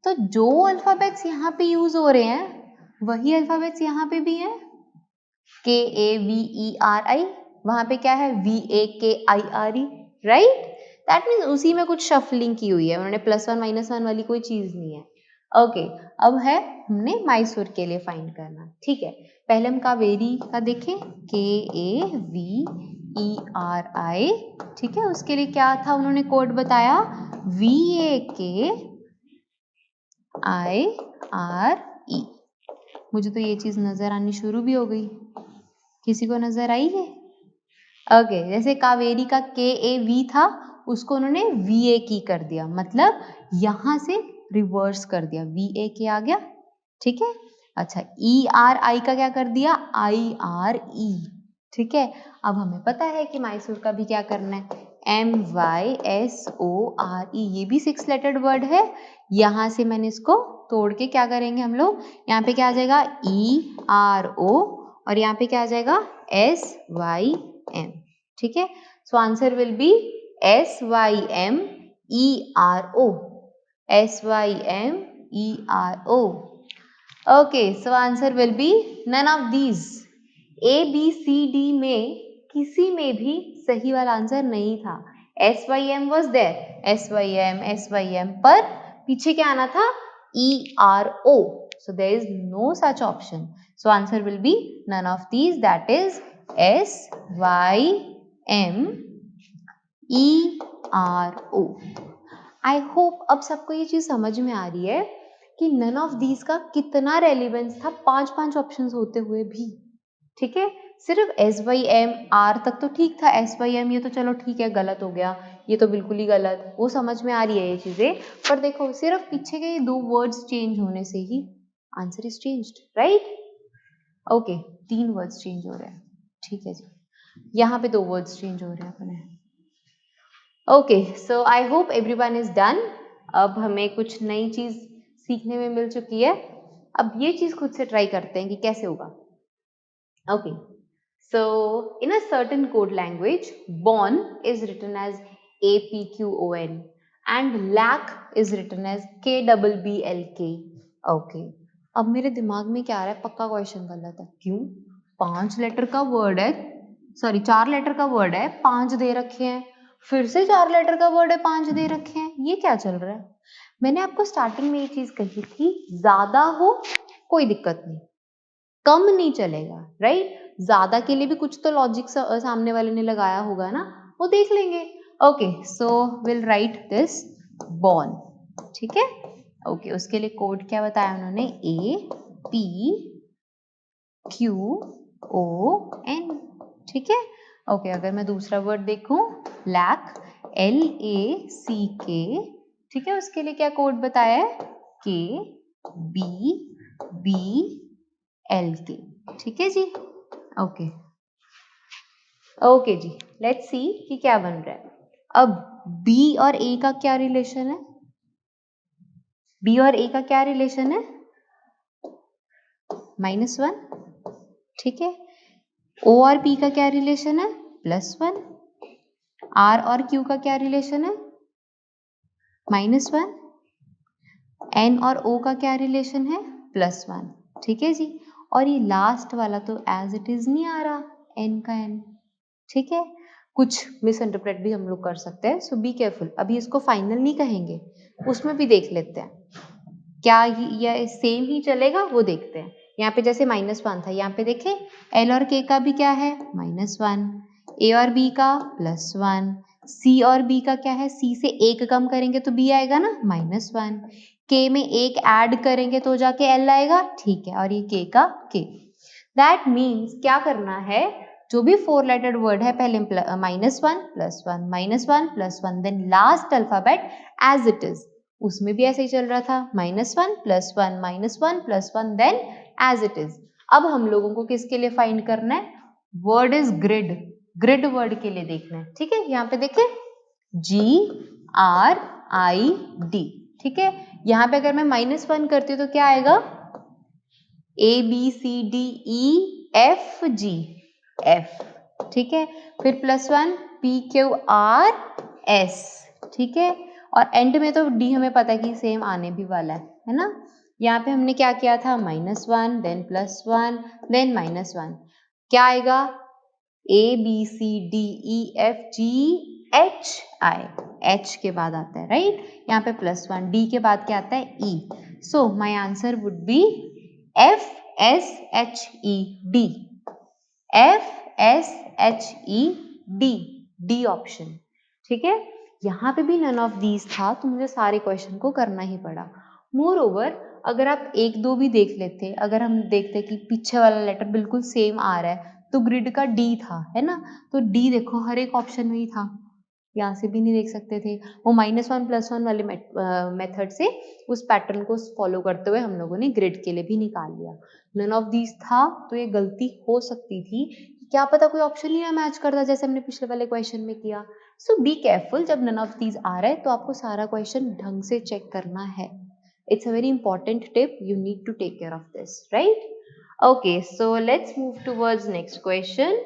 तो जो अल्फाबेट्स यहाँ पे यूज हो रहे हैं वही अल्फाबेट्स यहाँ पे भी हैं, KAVERI, वहां पे क्या है VAKIRE, राइट। दैट मीन्स उसी में कुछ शफलिंग की हुई है, उन्होंने +1 -1 वाली कोई चीज नहीं है। ओके, अब है हमने मैसूर के लिए फाइंड करना, ठीक है। पहले हम कावेरी का देखें, KAVERI, ठीक है, उसके लिए क्या था उन्होंने कोड बताया, VAKIRE। मुझे तो ये चीज नजर आनी शुरू भी हो गई, किसी को नजर आई है? ओके, जैसे कावेरी का KAV था उसको उन्होंने VAK कर दिया, मतलब यहां से रिवर्स कर दिया, VAK आ गया, ठीक है। अच्छा, ERI का क्या कर दिया, IRE, ठीक है। अब हमें पता है कि मैसूर का भी क्या करना है, MYSORE, ये भी 6 लेटर्ड वर्ड है। यहां से मैंने इसको तोड़ के क्या करेंगे हम लोग, यहाँ पे क्या आ जाएगा ERO, और यहाँ पे क्या आ जाएगा SYM, ठीक है। So answer will be SYM SYMERO. SYMERO. Okay, so answer will be none of these. A, B, C, D में किसी में भी सही वाला आंसर नहीं था. SYM was there. SYM पर पीछे क्या आना था? ERO. So there is no such option. So answer will be none of these. That is SYMERO. I hope अब सबको ये चीज समझ में आ रही है कि नन ऑफ दीज का कितना रेलिवेंस था 5 ऑप्शंस होते हुए भी. ठीक है, सिर्फ SYMR तक तो ठीक था. SYM ये तो चलो ठीक है, गलत हो गया, ये तो बिल्कुल ही गलत, वो समझ में आ रही है ये चीजें. पर देखो सिर्फ पीछे के 2 वर्ड्स चेंज होने से ही answer is changed, right? Okay, 3 words change हो रहे हैं. ठीक है जी, यहाँ पे 2 वर्ड्स चेंज हो रहे हैं अपने. Okay, so I hope everyone is done. अब हमें कुछ नई चीज सीखने में मिल चुकी है. अब ये चीज खुद से ट्राई करते हैं कि कैसे होगा. Okay, so in a certain code language born is written as APQON and lack is written as KBBLK. Okay, अब मेरे दिमाग में क्या आ रहा है, पक्का क्वेश्चन गलत है. क्यों? 5 लेटर का वर्ड है, सॉरी 4 लेटर का वर्ड है, 5 दे रखे हैं, फिर से 4 लेटर का वर्ड है, 5 दे रखे हैं. ये क्या चल रहा है? मैंने आपको स्टार्टिंग में ये चीज कही थी, ज्यादा हो कोई दिक्कत नहीं, कम नहीं चलेगा, राइट? ज्यादा के लिए भी कुछ तो लॉजिक सामने वाले ने लगाया होगा ना, वो देख लेंगे. Okay, so will write this born. ठीक है, ओके, उसके लिए कोड क्या बताया उन्होंने? APQON. ठीक है, ओके, अगर मैं दूसरा वर्ड देखूं, लैक, LACK. ठीक है, उसके लिए क्या कोड बताया है? KBBLK. ठीक है जी, ओके ओके जी, लेट्स सी कि क्या बन रहा है. अब B और A का क्या रिलेशन है? B और A का क्या रिलेशन है? -1. ठीक है, O और P का क्या रिलेशन है? +1. R और Q का क्या रिलेशन है? -1. N और O का क्या रिलेशन है? +1. ठीक है जी, और ये लास्ट वाला तो एज इट इज नहीं आ रहा, N का N. ठीक है, कुछ मिसइंटरप्रेट भी हम लोग कर सकते हैं, सो बी केयरफुल. अभी इसको फाइनल नहीं कहेंगे, उसमें भी देख लेते हैं क्या ये सेम ही चलेगा, वो देखते हैं. यहाँ पे जैसे -1 था, यहाँ पे देखें L और K का भी क्या है? -1. A और B का +1. C और B का क्या है? C से 1 कम करेंगे तो B आएगा ना, -1. K में 1 ऐड करेंगे तो जाके L आएगा, ठीक है, और ये K का K. दैट मीन्स क्या करना है, जो भी 4 लेटर्ड वर्ड है, पहले -1 +1 -1 +1, then last alphabet as it is. उसमें भी ऐसे ही चल रहा था, -1 +1 -1 +1, देन एज इट इज. अब हम लोगों को किसके लिए फाइंड करना है? Word is grid. Grid word के लिए देखना है. ठीक है, यहाँ पे देखें GRID. ठीक है, यहाँ पे अगर मैं -1 करती हूँ तो क्या आएगा? ABCDEFG, F. ठीक है, फिर +1 PQRS. ठीक है, और एंड में तो D हमें पता है कि सेम आने भी वाला है ना. यहाँ पे हमने क्या किया था? -1 देन +1 देन -1. क्या आएगा? ABCDEFGHI. H के बाद आता है, राइट? यहाँ पे +1. D के बाद क्या आता है? E. So my answer would B FSHED. FSHED, D option. ठीक है, यहाँ पे भी नन ऑफ दीज था, तो मुझे सारे क्वेश्चन को करना ही पड़ा. मोर ओवर, अगर आप 1-2 भी देख लेते, अगर हम देखते कि पीछे वाला लेटर बिल्कुल सेम आ रहा है, तो ग्रिड का D था, है ना, तो D देखो हर एक ऑप्शन में ही था, यहाँ से भी नहीं देख सकते थे. वो -1 +1 वाले मेथड से उस पैटर्न को फॉलो करते हुए हम लोगों ने ग्रिड के लिए भी निकाल लिया. नन ऑफ दीज था, तो ये गलती हो सकती थी, क्या पता कोई ऑप्शन ही ना मैच करता, जैसे हमने पिछले वाले क्वेश्चन में किया. सो बी केयरफुल, जब नन ऑफ दीज आ रहा है तो आपको सारा क्वेश्चन ढंग से चेक करना है. It's a very important tip, you need to take care of this, right? Okay, so let's move towards next question.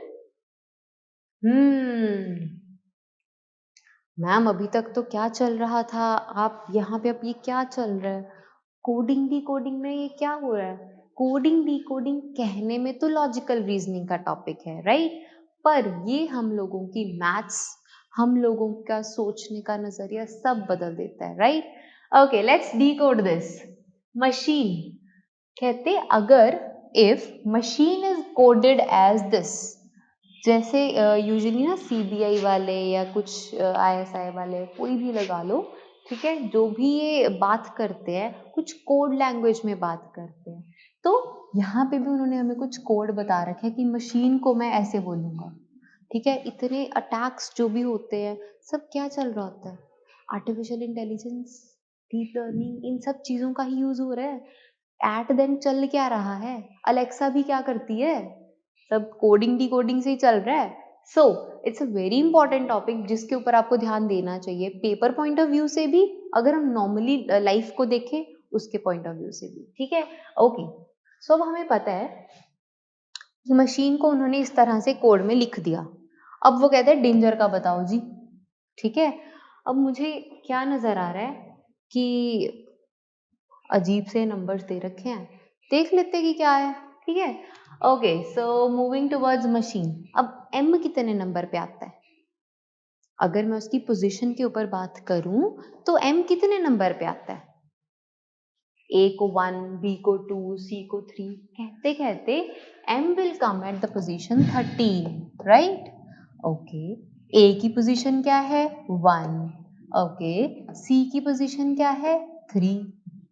Ma'am अभी तक तो क्या चल रहा था, आप यहाँ पे अब ये क्या चल रहा है? कोडिंग डिकोडिंग में ये क्या हो रहा है? कोडिंग डिकोडिंग कहने में तो लॉजिकल रीजनिंग का टॉपिक है, राइट? पर ये हम लोगों की मैथ्स, हम लोगों का सोचने का नजरिया सब बदल देता है, right? Okay, let's decode this. Machine कहते अगर if machine is coded as this, जैसे यूजुअली ना सीबीआई वाले या कुछ आईएसआई वाले कोई भी लगा लो, ठीक है, जो भी ये बात करते हैं कुछ कोड लैंग्वेज में बात करते हैं, तो यहाँ पे भी उन्होंने हमें कुछ कोड बता रखे है कि मशीन को मैं ऐसे बोलूँगा, ठीक है। इतने अटैक्स जो भी होते हैं सब क्या चल रहा होता है? आर्टिफिशियल इंटेलिजेंस, डीप लर्निंग, इन सब चीज़ों का ही यूज़ हो रहा है। एट देन चल क्या रहा है? अलेक्सा भी क्या करती है? सब कोडिंग डिकोडिंग से ही चल रहा है। So it's a very important topic जिसके ऊपर आपको ध्यान देना चाहिए, पेपर पॉइंट ऑफ व्यू से भी, अगर हम नॉर्मली लाइफ को देखें उसके पॉइंट ऑफ व्यू से भी, ठीक है। ओके, सो अब हमें पता है कि मशीन को उन्होंने इस तरह से कोड में लिख दिया। अब वो कहते हैं डेंजर का बताओ जी, ठीक है। अब मुझे क्या नजर आ रहा है कि अजीब से नंबर्स दे रखे हैं, देख लेते हैं कि क्या है, ठीक है। Okay, so moving towards machine, अब एम कितने नंबर पे आता है? अगर मैं उसकी पोजीशन के ऊपर बात करूं तो एम कितने नंबर पे आता है? ए को 1, बी को 2, सी को 3, कहते कहते M will come at the position 13, right? Okay, A की पोजीशन क्या है? 1। ओके, सी की पोजीशन क्या है? 3,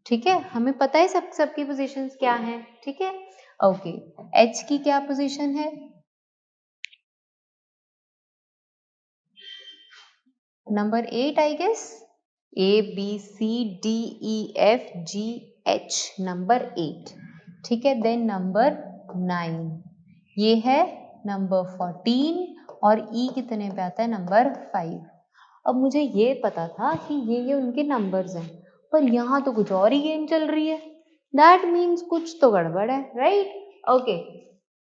ठीक है। हमें पता है सबकी पोजीशंस क्या हैं, ठीक है। ओके, एच की क्या पोजीशन है? Number 8 I guess. A B C D E F G H, number 8, ठीक है। देन नंबर 9 ये है नंबर 14, और ई कितने पे आता है? नंबर 5। अब मुझे ये पता था कि ये उनके नंबर्स हैं, पर यहाँ तो कुछ और ही गेम चल रही है। दैट मीन्स कुछ तो गड़बड़ है, राइट? ओके,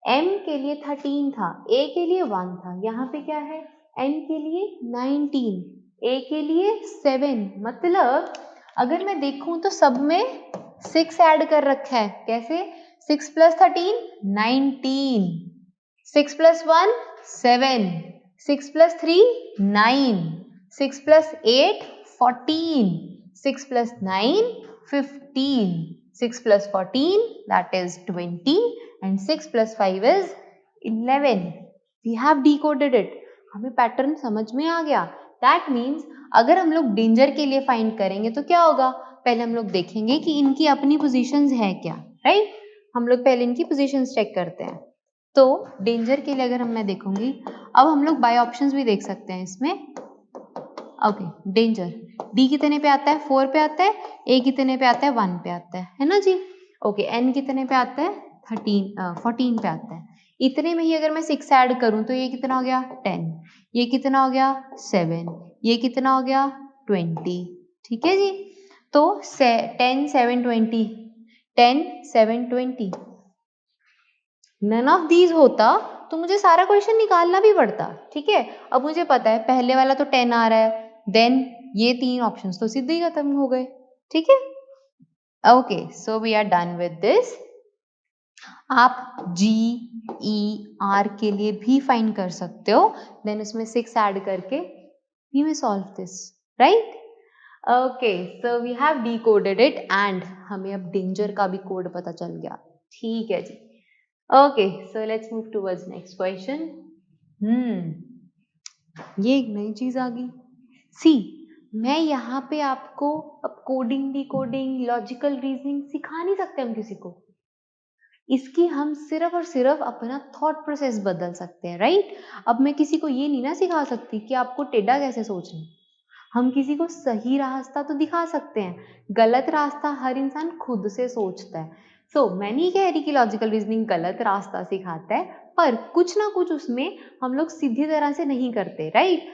एम के लिए 13 था, ए के लिए 1 था, यहाँ पे क्या है? एन के लिए 19, ए के लिए 7, मतलब अगर मैं देखूं तो सब में 6 ऐड कर रखा है। कैसे? 6 + 13 19, 6 + 1 7, 6 + 3 9, 6 + 8 14, 6 + 9 15, 6 + 14 that is 20, and 6 + 5 is 11. We have decoded it. हमें पैटर्न समझ में आ गया। दैट मीन्स अगर हम लोग डेंजर के लिए फाइंड करेंगे तो क्या होगा? पहले हम लोग देखेंगे कि इनकी अपनी पोजीशंस है क्या, राइट? हम लोग पहले इनकी पोजीशंस चेक करते हैं। तो डेंजर के लिए अगर मैं देखूंगी, अब हम लोग बाय ऑप्शंस भी देख सकते हैं इसमें। ओके, डेंजर डी कितने पे आता है? 4 पे आता है। ए कितने पे आता है? 1 पे आता है ना जी? ओके, एन कितने पे आता है? 14 पे आता है। इतने में ही अगर मैं 6 ऐड करूं तो ये कितना हो गया? 10, ये कितना हो गया? 7, ये कितना हो गया? 20, ठीक है जी। तो 10 7 20, 10 7 20, नन ऑफ दीज होता तो मुझे सारा क्वेश्चन निकालना भी पड़ता, ठीक है। अब मुझे पता है पहले वाला तो 10 आ रहा है, देन ये 3 ऑप्शंस तो सीधे ही खत्म हो गए, ठीक है। Okay, so we are done with this. आप जी ई आर के लिए भी फाइंड कर सकते हो, देन उसमें 6 ऐड करके we may solve this, right? Okay, so we have decoded it, and हमें अब डेंजर का भी कोड पता चल गया, ठीक है जी। Okay, so let's move towards next question. ये एक नई चीज आ गई। सी, मैं यहाँ पे आपको अब कोडिंग डिकोडिंग लॉजिकल रीजनिंग सिखा नहीं सकते हम किसी को। इसकी हम सिर्फ और सिर्फ अपना थॉट प्रोसेस बदल सकते हैं, राइट? अब मैं किसी को ये नहीं ना सिखा सकती कि आपको टेढ़ा कैसे सोचना है। हम किसी को सही रास्ता तो दिखा सकते हैं, गलत रास्ता हर इंसान खुद से सोचता है। मैं नहीं कह रही कि लॉजिकल रीजनिंग गलत रास्ता सिखाता है, पर कुछ ना कुछ उसमें हम लोग सीधी तरह से नहीं करते, राइट?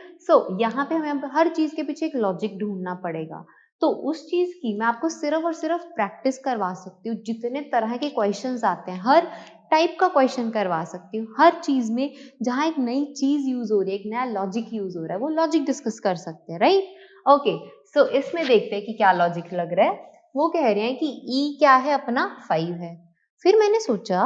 यहाँ पे हमें अब हर चीज के पीछे एक लॉजिक ढूंढना पड़ेगा। तो उस चीज की मैं आपको सिर्फ और सिर्फ प्रैक्टिस करवा सकती हूँ। जितने तरह के क्वेश्चंस आते हैं, हर टाइप का क्वेश्चन करवा सकती हूँ। हर चीज में जहाँ एक नई चीज यूज हो रही है, एक नया लॉजिक यूज हो रहा है, वो लॉजिक डिस्कस कर सकते हैं, राइट? ओके, सो इसमें देखते हैं कि क्या लॉजिक लग रहा है। वो कह रहे हैं कि ई क्या है अपना 5 है। फिर मैंने सोचा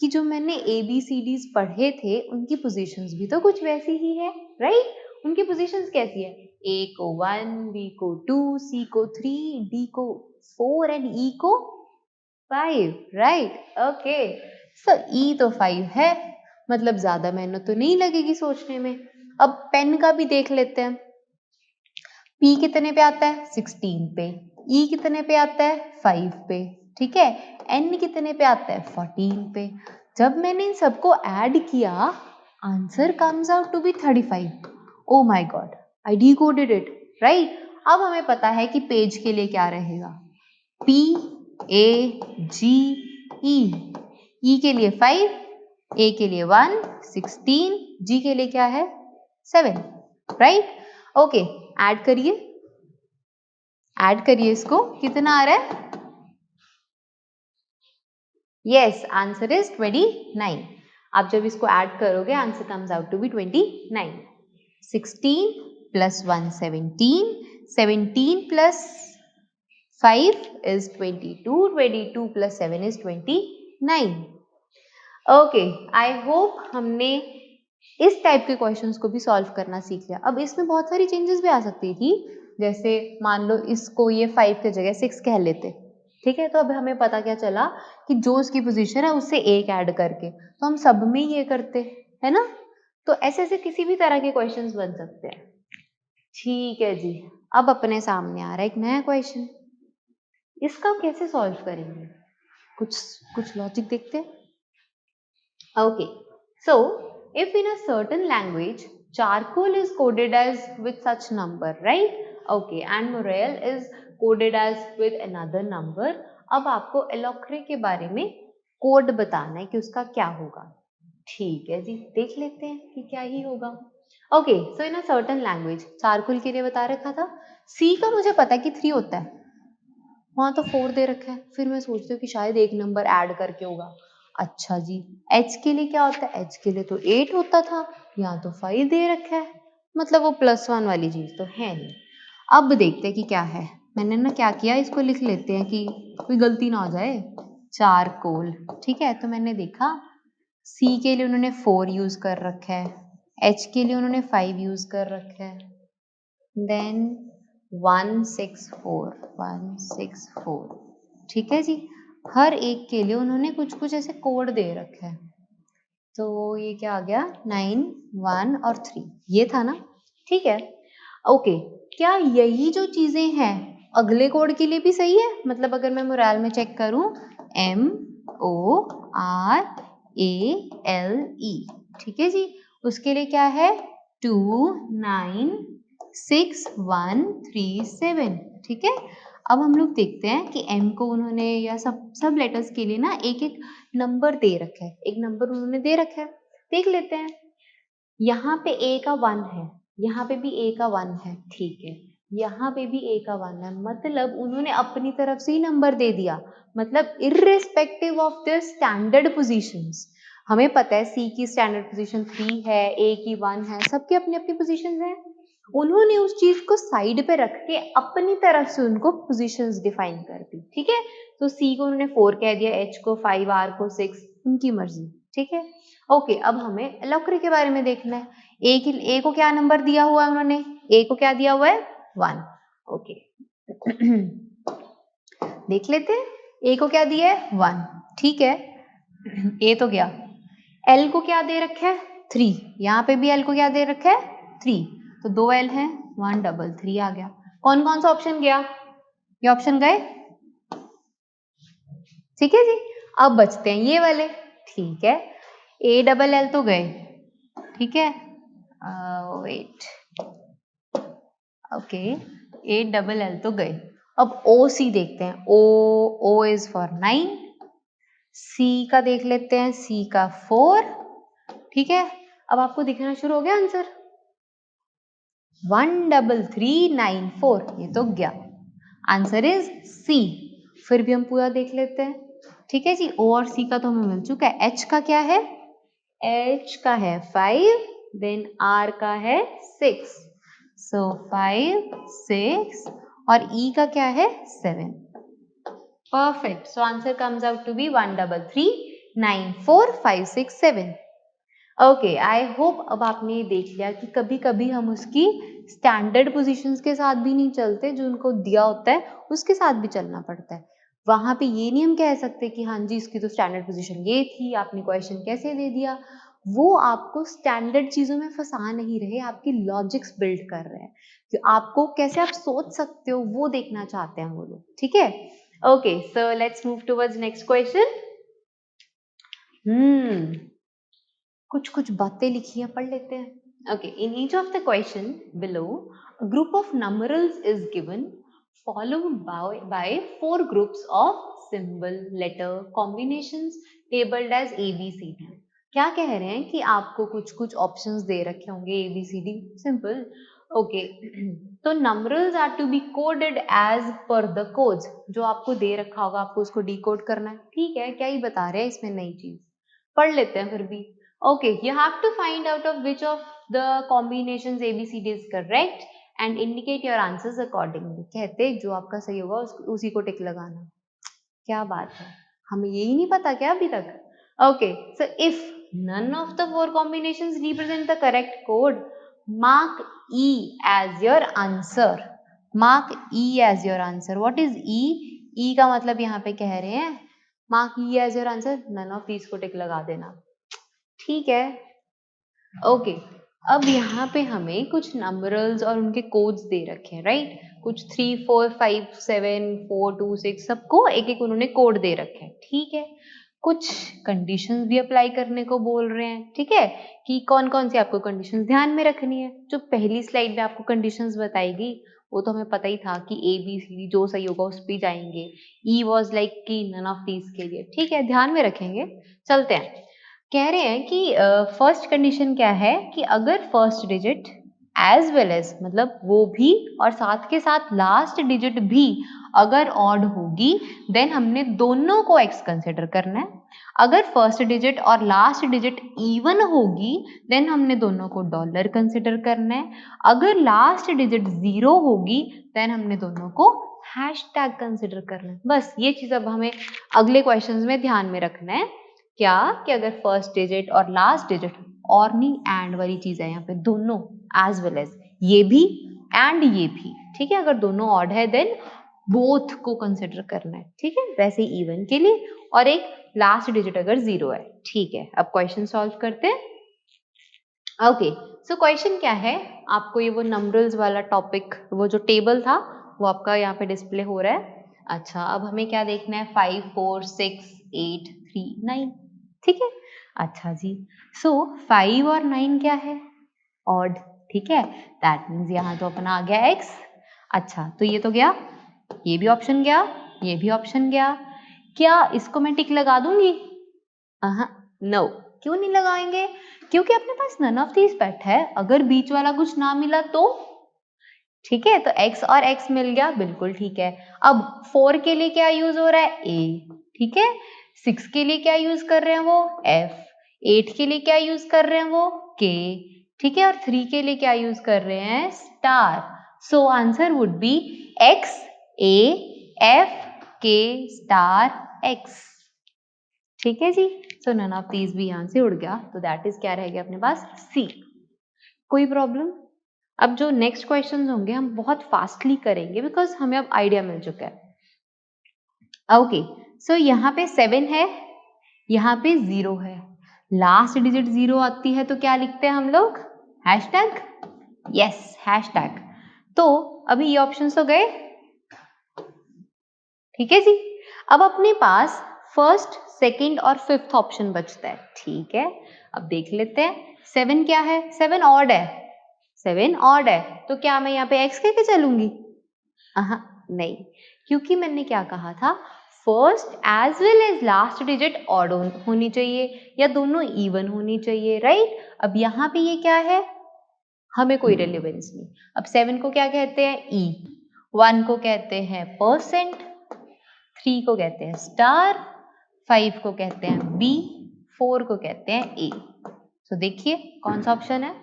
कि जो मैंने ABCDs पढ़े थे उनकी पोजीशंस भी तो कुछ वैसी ही है, राइट? उनकी पोजीशंस कैसी है? A को 1, B को 2, C को 3, D को 4 एंड E को 5, राइट? ओके, सो E तो 5 है, मतलब ज्यादा मेहनत तो नहीं लगेगी सोचने में। अब पेन का भी देख लेते हैं। P कितने पे आता है? 16 पे। E कितने पे आता है? 5 पे। ठीक है, N कितने पे आता है? 14 पे। जब मैंने इन सबको ऐड किया, answer comes out to be 35। Oh my god, I decoded it, right? अब हमें पता है कि पेज के लिए क्या रहेगा। P A G E, E के लिए 5, A के लिए 1, 16, G के लिए क्या है? 7, राइट? ओके, ऐड करिए, ऐड करिए इसको, कितना आ रहा है? Yes, answer is 29। आप जब इसको ऐड करोगे answer comes out to be 29। 16 plus 1 17, 17 plus 5 is 22, 22 plus 7 is 29। Okay, I hope हमने इस टाइप के क्वेश्चंस को भी सॉल्व करना सीख लिया। अब इसमें बहुत सारी चेंजेस भी आ सकती थी, जैसे मान लो इसको ये 5 की जगह 6 कह लेते, ठीक है? तो अब हमें पता क्या चला कि जो उसकी पोजीशन है उससे एक ऐड करके, तो हम सब में ये करते, है ना? तो ऐसे ऐसे किसी भी तरह के क्वेश्चंस बन सकते हैं। ठीक है जी, अब अपने सामने आ रहा है एक नया क्वेश्चन, इसका कैसे सॉल्व करेंगे? कुछ कुछ लॉजिक देखते हैं। Okay, so if in a certain language charcoal is coded as with such number, right? Okay, and morel is coded as with another number. अब आपको एलोक्रे के बारे में कोड बताना है कि उसका क्या होगा। ठीक है जी, देख लेते हैं कि क्या ही होगा। Okay, so in a certain language, charcoal के लिए बता रखा था। सी का मुझे पता है कि 3 होता है, वहां तो 4 दे रखा है, फिर मैं सोचती हूँ कि शायद एक नंबर ऐड करके होगा। अच्छा जी, एच के लिए क्या होता है? एच के लिए तो 8 होता था, यहाँ तो 5 दे रखा है, मतलब वो +1 वाली चीज तो है नहीं। अब देखते हैं कि क्या है। मैंने ना क्या किया, इसको लिख लेते हैं कि कोई गलती ना हो जाए। चारकोल, ठीक है? तो मैंने देखा सी के लिए उन्होंने 4 यूज कर रखा है, एच के लिए उन्होंने 5 यूज कर रखा है, देन 164, ठीक है जी। हर एक के लिए उन्होंने कुछ कुछ ऐसे कोड दे रखे हैं, तो ये क्या आ गया? 9, 1 और 3, ये था ना? ठीक है, ओके। क्या यही जो चीजें हैं अगले कोड के लिए भी सही है? मतलब अगर मैं मोरल में चेक करूं, MORALE, ठीक है जी, उसके लिए क्या है? 296 137, ठीक है। अब हम लोग देखते हैं कि M को उन्होंने या सब लेटर्स के लिए ना एक एक नंबर दे रखा है, एक नंबर उन्होंने दे रखा है, देख लेते हैं। यहाँ पे A का 1 है, यहाँ पे भी A का 1 है, ठीक है, यहाँ पे भी A का 1 है, मतलब उन्होंने अपनी तरफ से ही नंबर दे दिया, मतलब irrespective of their standard positions. हमें पता है C की स्टैंडर्ड पोजीशन 3 है, A की 1 है, सबकी अपनी अपनी पोजीशंस हैं। उन्होंने उस चीज को साइड पे रख के अपनी तरफ से उनको पोजीशंस डिफाइन कर दी, ठीक है। तो C को उन्होंने 4 कह दिया, H को 5, R को 6, उनकी मर्जी, ठीक है। ओके, अब हमें एलोक्री के बारे में देखना है। ए को क्या नंबर दिया हुआ है उन्होंने? ए को क्या दिया हुआ है? 1। ओके देख लेते हैं, ए को क्या दिया है? 1, ठीक है, ए तो गया। एल को क्या दे रखा है? 3, यहाँ पे भी एल को क्या दे रखा है? 3, तो 2 एल है, 133 आ गया। कौन कौन सा ऑप्शन गया? ये ऑप्शन गए, ठीक है जी। अब बचते हैं ये वाले, ठीक है, ए डबल एल तो गए, ठीक है, wait, okay, A double L तो गए। अब ओ सी देखते हैं, ओ इज फॉर 9, सी का देख लेते हैं, सी का 4, ठीक है। अब आपको दिखना शुरू हो गया आंसर, 13394, ये तो गया, आंसर इज सी। फिर भी हम पूरा देख लेते हैं, ठीक है जी, O और C का तो हमें मिल चुका है। H का क्या है? H का है 5, देन R का है 6, सो 5, 6 और E का क्या है 7। Perfect, so answer comes out to be 1339456 okay, I hope अब आपने ये देख लिया कि कभी कभी हम उसकी स्टैंडर्ड पोजीशंस के साथ भी नहीं चलते, जो उनको दिया होता है उसके साथ भी चलना पड़ता है। वहां पे ये नहीं हम कह सकते कि हाँ जी इसकी तो स्टैंडर्ड पोजीशन ये थी, आपने क्वेश्चन कैसे दे दिया। वो आपको स्टैंडर्ड चीजों में फंसा नहीं रहे, आपकी लॉजिक्स बिल्ड कर रहे हैं कि आपको कैसे आप सोच सकते हो, वो देखना चाहते हैं वो लोग। ठीक है, okay, so let's move towards next question. कुछ बातें लिखी हैं, पढ़ लेते हैं। Okay, in each of the question below a group of numerals is given followed by 4 groups of symbol letter combinations labeled as ABCD। क्या कह रहे हैं कि आपको कुछ ऑप्शंस दे रखे होंगे ABCD, सिंपल। ओके, तो numerals are to be coded as per the codes, जो आपको दे रखा होगा आपको उसको डिकोड करना है। ठीक है, क्या ही बता रहे हैं इसमें नई चीज, पढ़ लेते हैं फिर भी। Okay, you have to find out of which of the combinations ABCD is correct and indicate your answers accordingly। कहते जो आपका सही होगा उसी को टिक लगाना। क्या बात है, हमें यही नहीं पता क्या अभी तक? Okay, so if none of the 4 combinations represent the correct code, mark E as your answer। Mark E as your answer। What is E? E का मतलब यहाँ पे कह रहे हैं mark E as your answer, none of these को टिक लगा देना। ठीक है, ओके, अब यहाँ पे हमें कुछ नंबरल्स और उनके कोड्स दे रखे हैं, राइट? कुछ 3, 4, 5, 7, 4, 2, 6 सबको एक एक उन्होंने कोड दे रखे हैं। ठीक है, कुछ कंडीशंस भी अप्लाई करने को बोल रहे हैं। ठीक है, कि कौन कौन सी आपको कंडीशंस ध्यान में रखनी है। जो पहली स्लाइड में आपको कंडीशंस बताई गई वो तो हमें पता ही था कि ABCD जो सही होगा उस पे जाएंगे। E वॉज लाइक कि नन ऑफ दीज के लिए। ठीक है, ध्यान में रखेंगे। चलते हैं, कह रहे हैं कि फर्स्ट कंडीशन क्या है कि अगर first digit as well as मतलब वो भी और साथ के साथ लास्ट डिजिट भी अगर ऑड होगी देन हमने दोनों को x कंसिडर करना है। अगर फर्स्ट डिजिट और लास्ट डिजिट इवन होगी देन हमने दोनों को डॉलर कंसिडर करना है। अगर लास्ट डिजिट 0 होगी देन हमने दोनों को हैशटैग कंसिडर करना है। बस ये चीज अब हमें अगले क्वेश्चंस में ध्यान में रखना है। क्या कि अगर फर्स्ट डिजिट और लास्ट डिजिट, और नहीं एंड वाली चीज है यहाँ पे, दोनों एज वेल एज, ये भी एंड ये भी। ठीक है, अगर दोनों ऑड है देन बोथ को कंसिडर करना है। ठीक है, वैसे इवन के लिए, और एक लास्ट डिजिट अगर 0 है। ठीक है, अब क्वेश्चन सॉल्व करते हैं। ओके, सो क्वेश्चन क्या है, आपको ये वो नंबर्स वाला टॉपिक, वो जो टेबल था वो आपका यहाँ पे डिस्प्ले हो रहा है। अच्छा, अब हमें क्या देखना है, 5, 4, 6, 8, 3, 9। ठीक है, अच्छा जी, सो 5 और 9 क्या है, ऑड। ठीक है, दैट मीन्स यहाँ तो अपना आ गया x। अच्छा, तो ये तो गया, ये भी ऑप्शन गया, ये भी ऑप्शन गया। क्या इसको मैं टिक लगा दूंगी? नो, क्यों नहीं लगाएंगे? क्योंकि अपने पास नन ऑफ दीज बैठा है, अगर बीच वाला कुछ ना मिला तो। ठीक है, तो x और x मिल गया, बिल्कुल ठीक है। अब 4 के लिए क्या यूज हो रहा है, a। ठीक है, 6 के लिए क्या यूज कर रहे हैं वो, f। 8 के लिए क्या यूज कर रहे हैं वो, k। ठीक है, और 3 के लिए क्या यूज कर रहे हैं, star. So answer would B x, a, f, k, star, x। ठीक है जी, सो नन ऑफ दीज भी यहां से उड़ गया, तो दैट इज क्या रह गया अपने पास, C। कोई प्रॉब्लम? अब जो नेक्स्ट क्वेश्चंस होंगे हम बहुत फास्टली करेंगे बिकॉज हमें अब आइडिया मिल चुका है। ओके, सो यहाँ पे 7 है, यहाँ पे 0 है, लास्ट डिजिट 0 आती है तो क्या लिखते हैं हम लोग, हैशटैग। Yes, hashtag. तो अभी ये ऑप्शंस हो गए। ठीक है जी, अब अपने पास फर्स्ट, सेकंड और फिफ्थ ऑप्शन बचता है। ठीक है, अब देख लेते हैं 7 क्या है, 7 ऑड है। 7 ऑड है तो क्या मैं यहाँ पे x कह के चलूंगी? नहीं, क्योंकि मैंने क्या कहा था, first as well as last digit odd होनी चाहिए या दोनों इवन होनी चाहिए, राइट? अब यहाँ पे ये क्या है, हमें कोई रेलेवेंस नहीं। अब 7 को क्या कहते हैं, e। 1 को कहते हैं %, 3 को कहते हैं स्टार, 5 को कहते हैं B, 4 को कहते हैं A। तो देखिए कौन सा ऑप्शन है,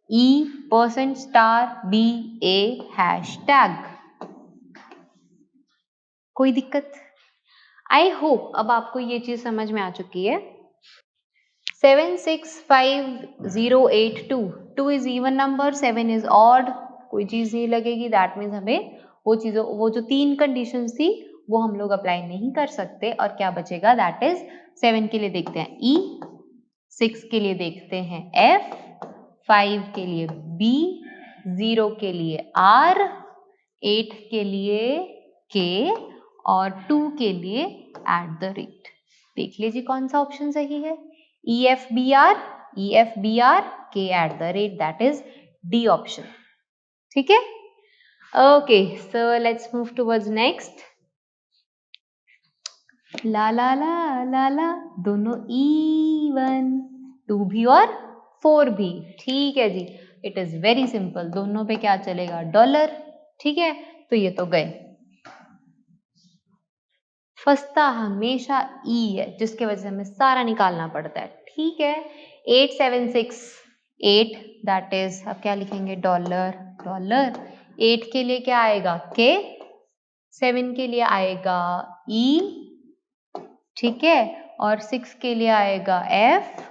E%*BA हैशटैग। कोई दिक्कत? आई होप अब आपको ये चीज समझ में आ चुकी है। 765082, 2 is even number, 7 is odd, कोई चीज नहीं लगेगी, दैट मीन्स हमें वो जो 3 कंडीशंस थी वो हम लोग अप्लाई नहीं कर सकते, और क्या बचेगा, दैट इज 7 के लिए देखते हैं E, 6 के लिए देखते हैं F, 5 के लिए B, 0 के लिए R, 8 के लिए K और 2 के लिए @. देख लीजिए कौन सा ऑप्शन सही है, EFBR, K @, that is D option. ठीक है, okay, so let's move towards next. ला ला ला ला ला, दोनों इवन, 2 भी और 4 भी, ठीक है जी, इट इज वेरी सिंपल, दोनों पे क्या चलेगा, डॉलर। ठीक है, तो ये तो गए। फंसता हमेशा ई है, जिसके वजह से हमें सारा निकालना पड़ता है। ठीक है, 8768, दैट इज, अब क्या लिखेंगे, डॉलर। 8 के लिए क्या आएगा, के, 7 के लिए आएगा ई, ठीक है, और 6 के लिए आएगा F,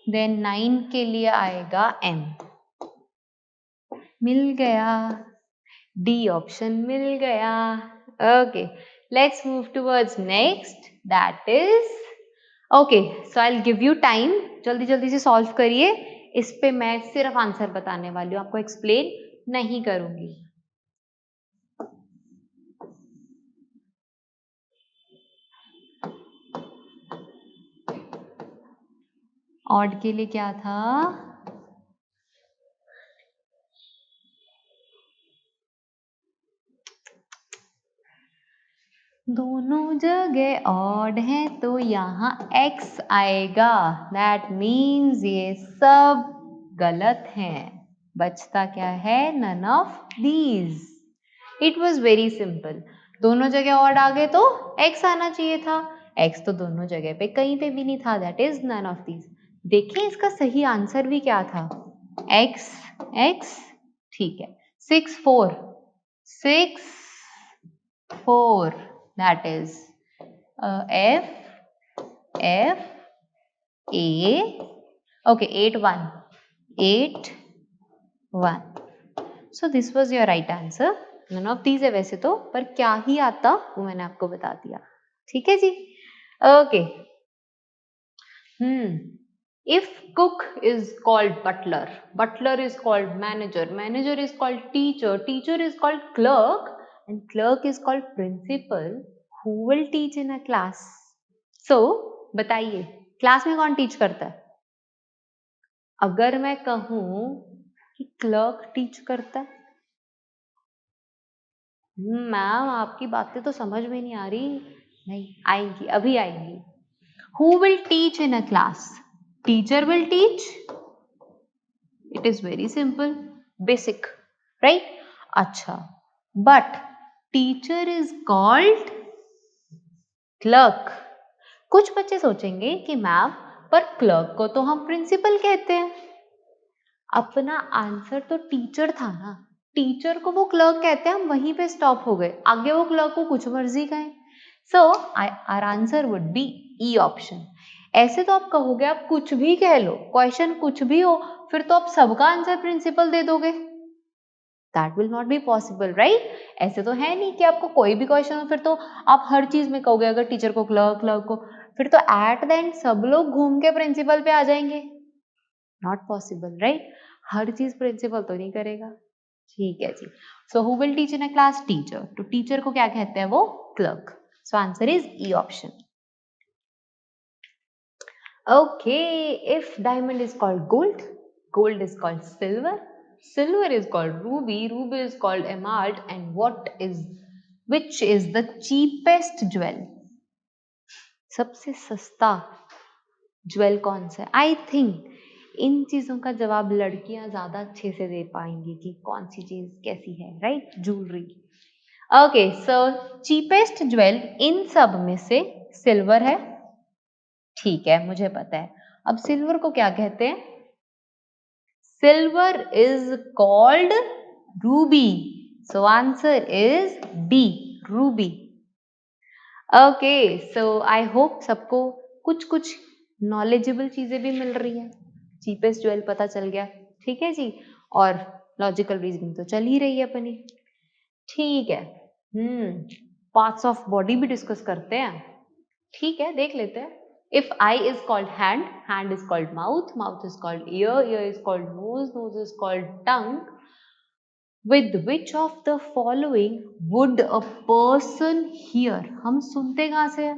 देन 9 के लिए आएगा M। मिल गया, D ऑप्शन मिल गया। Okay, let's move towards next, that is, okay, so I will give you time, जल्दी जल्दी से सॉल्व करिए। इस पे मैं सिर्फ आंसर बताने वाली हूँ, आपको एक्सप्लेन नहीं करूंगी। ऑड के लिए क्या था, दोनों जगह ऑड है तो यहाँ x आएगा, दैट मीन्स ये सब गलत हैं। बचता क्या है, none of these. It was very simple, दोनों जगह ऑड आ गए तो x आना चाहिए था, x तो दोनों जगह पे कहीं पे भी नहीं था, that is none of these. देखिए इसका सही आंसर भी क्या था, x x, ठीक है, 6 4 6 4, that is F F A, okay, 8 1 8 1, so this was your right answer, none of these है वैसे तो, पर क्या ही आता वो मैंने आपको बता दिया। ठीक है जी, okay. if cook is called butler, butler is called manager, manager is called teacher, teacher is called clerk, and clerk is called principal, who will teach in a class? So बताइए क्लास में कौन teach करता है? अगर मैं कहूं कि clerk teach करता है, मैम आपकी बातें तो समझ में नहीं आ रही। नहीं आएंगी, अभी आएंगी। Who will teach in a class? Teacher will teach. It is very simple, basic, right? अच्छा, but teacher is called clerk. कुछ बच्चे सोचेंगे कि मैम पर क्लर्क को तो हम प्रिंसिपल कहते हैं। अपना आंसर तो टीचर था ना, टीचर को वो क्लर्क कहते हैं, हम वहीं पे स्टॉप हो गए, आगे वो क्लर्क को कुछ मर्जी कहें। So our answer would be E option. ऐसे तो आप कहोगे, आप कुछ भी कह लो, क्वेश्चन कुछ भी हो, फिर तो आप सबका आंसर प्रिंसिपल दे दोगे, that will not be possible, right? ऐसे तो है नहीं कि आपको कोई भी क्वेश्चन हो फिर तो आप हर चीज में कहोगे, अगर टीचर को क्लर्क, क्लर्क को, फिर तो एट द एंड सब लोग घूम के प्रिंसिपल पे आ जाएंगे, नॉट पॉसिबल, राइट? हर चीज प्रिंसिपल तो नहीं करेगा। ठीक है जी, so who will teach in a class, teacher. तो टीचर को क्या कहते हैं, वो clerk. So answer is E option. Okay, if diamond is called gold, gold is called silver, silver is called ruby, ruby is called emerald, and which is the cheapest jewel? सबसे सस्ता jewel कौन सा है? I think in चीजों का जवाब लड़कियां ज्यादा अच्छे से दे पाएंगी कि कौन सी चीज कैसी है, right? Jewellery. Okay, so cheapest jewel in सब में से सिल्वर है, ठीक है, मुझे पता है। अब सिल्वर को क्या कहते हैं? Silver is called ruby, so answer is B, ruby. Okay, so I hope सबको कुछ कुछ नॉलेजेबल चीजें भी मिल रही है, चीपेस्ट ज्वेल पता चल गया, ठीक है जी, और लॉजिकल रीजनिंग तो चल ही रही है अपनी, ठीक है। पार्ट्स ऑफ बॉडी भी डिस्कस करते हैं, ठीक है, देख लेते हैं। If eye is called hand, hand is called mouth, mouth is called ear, ear is called nose, nose is called tongue, with which of the following would a person hear? हम सुनते कहाँ से हैं?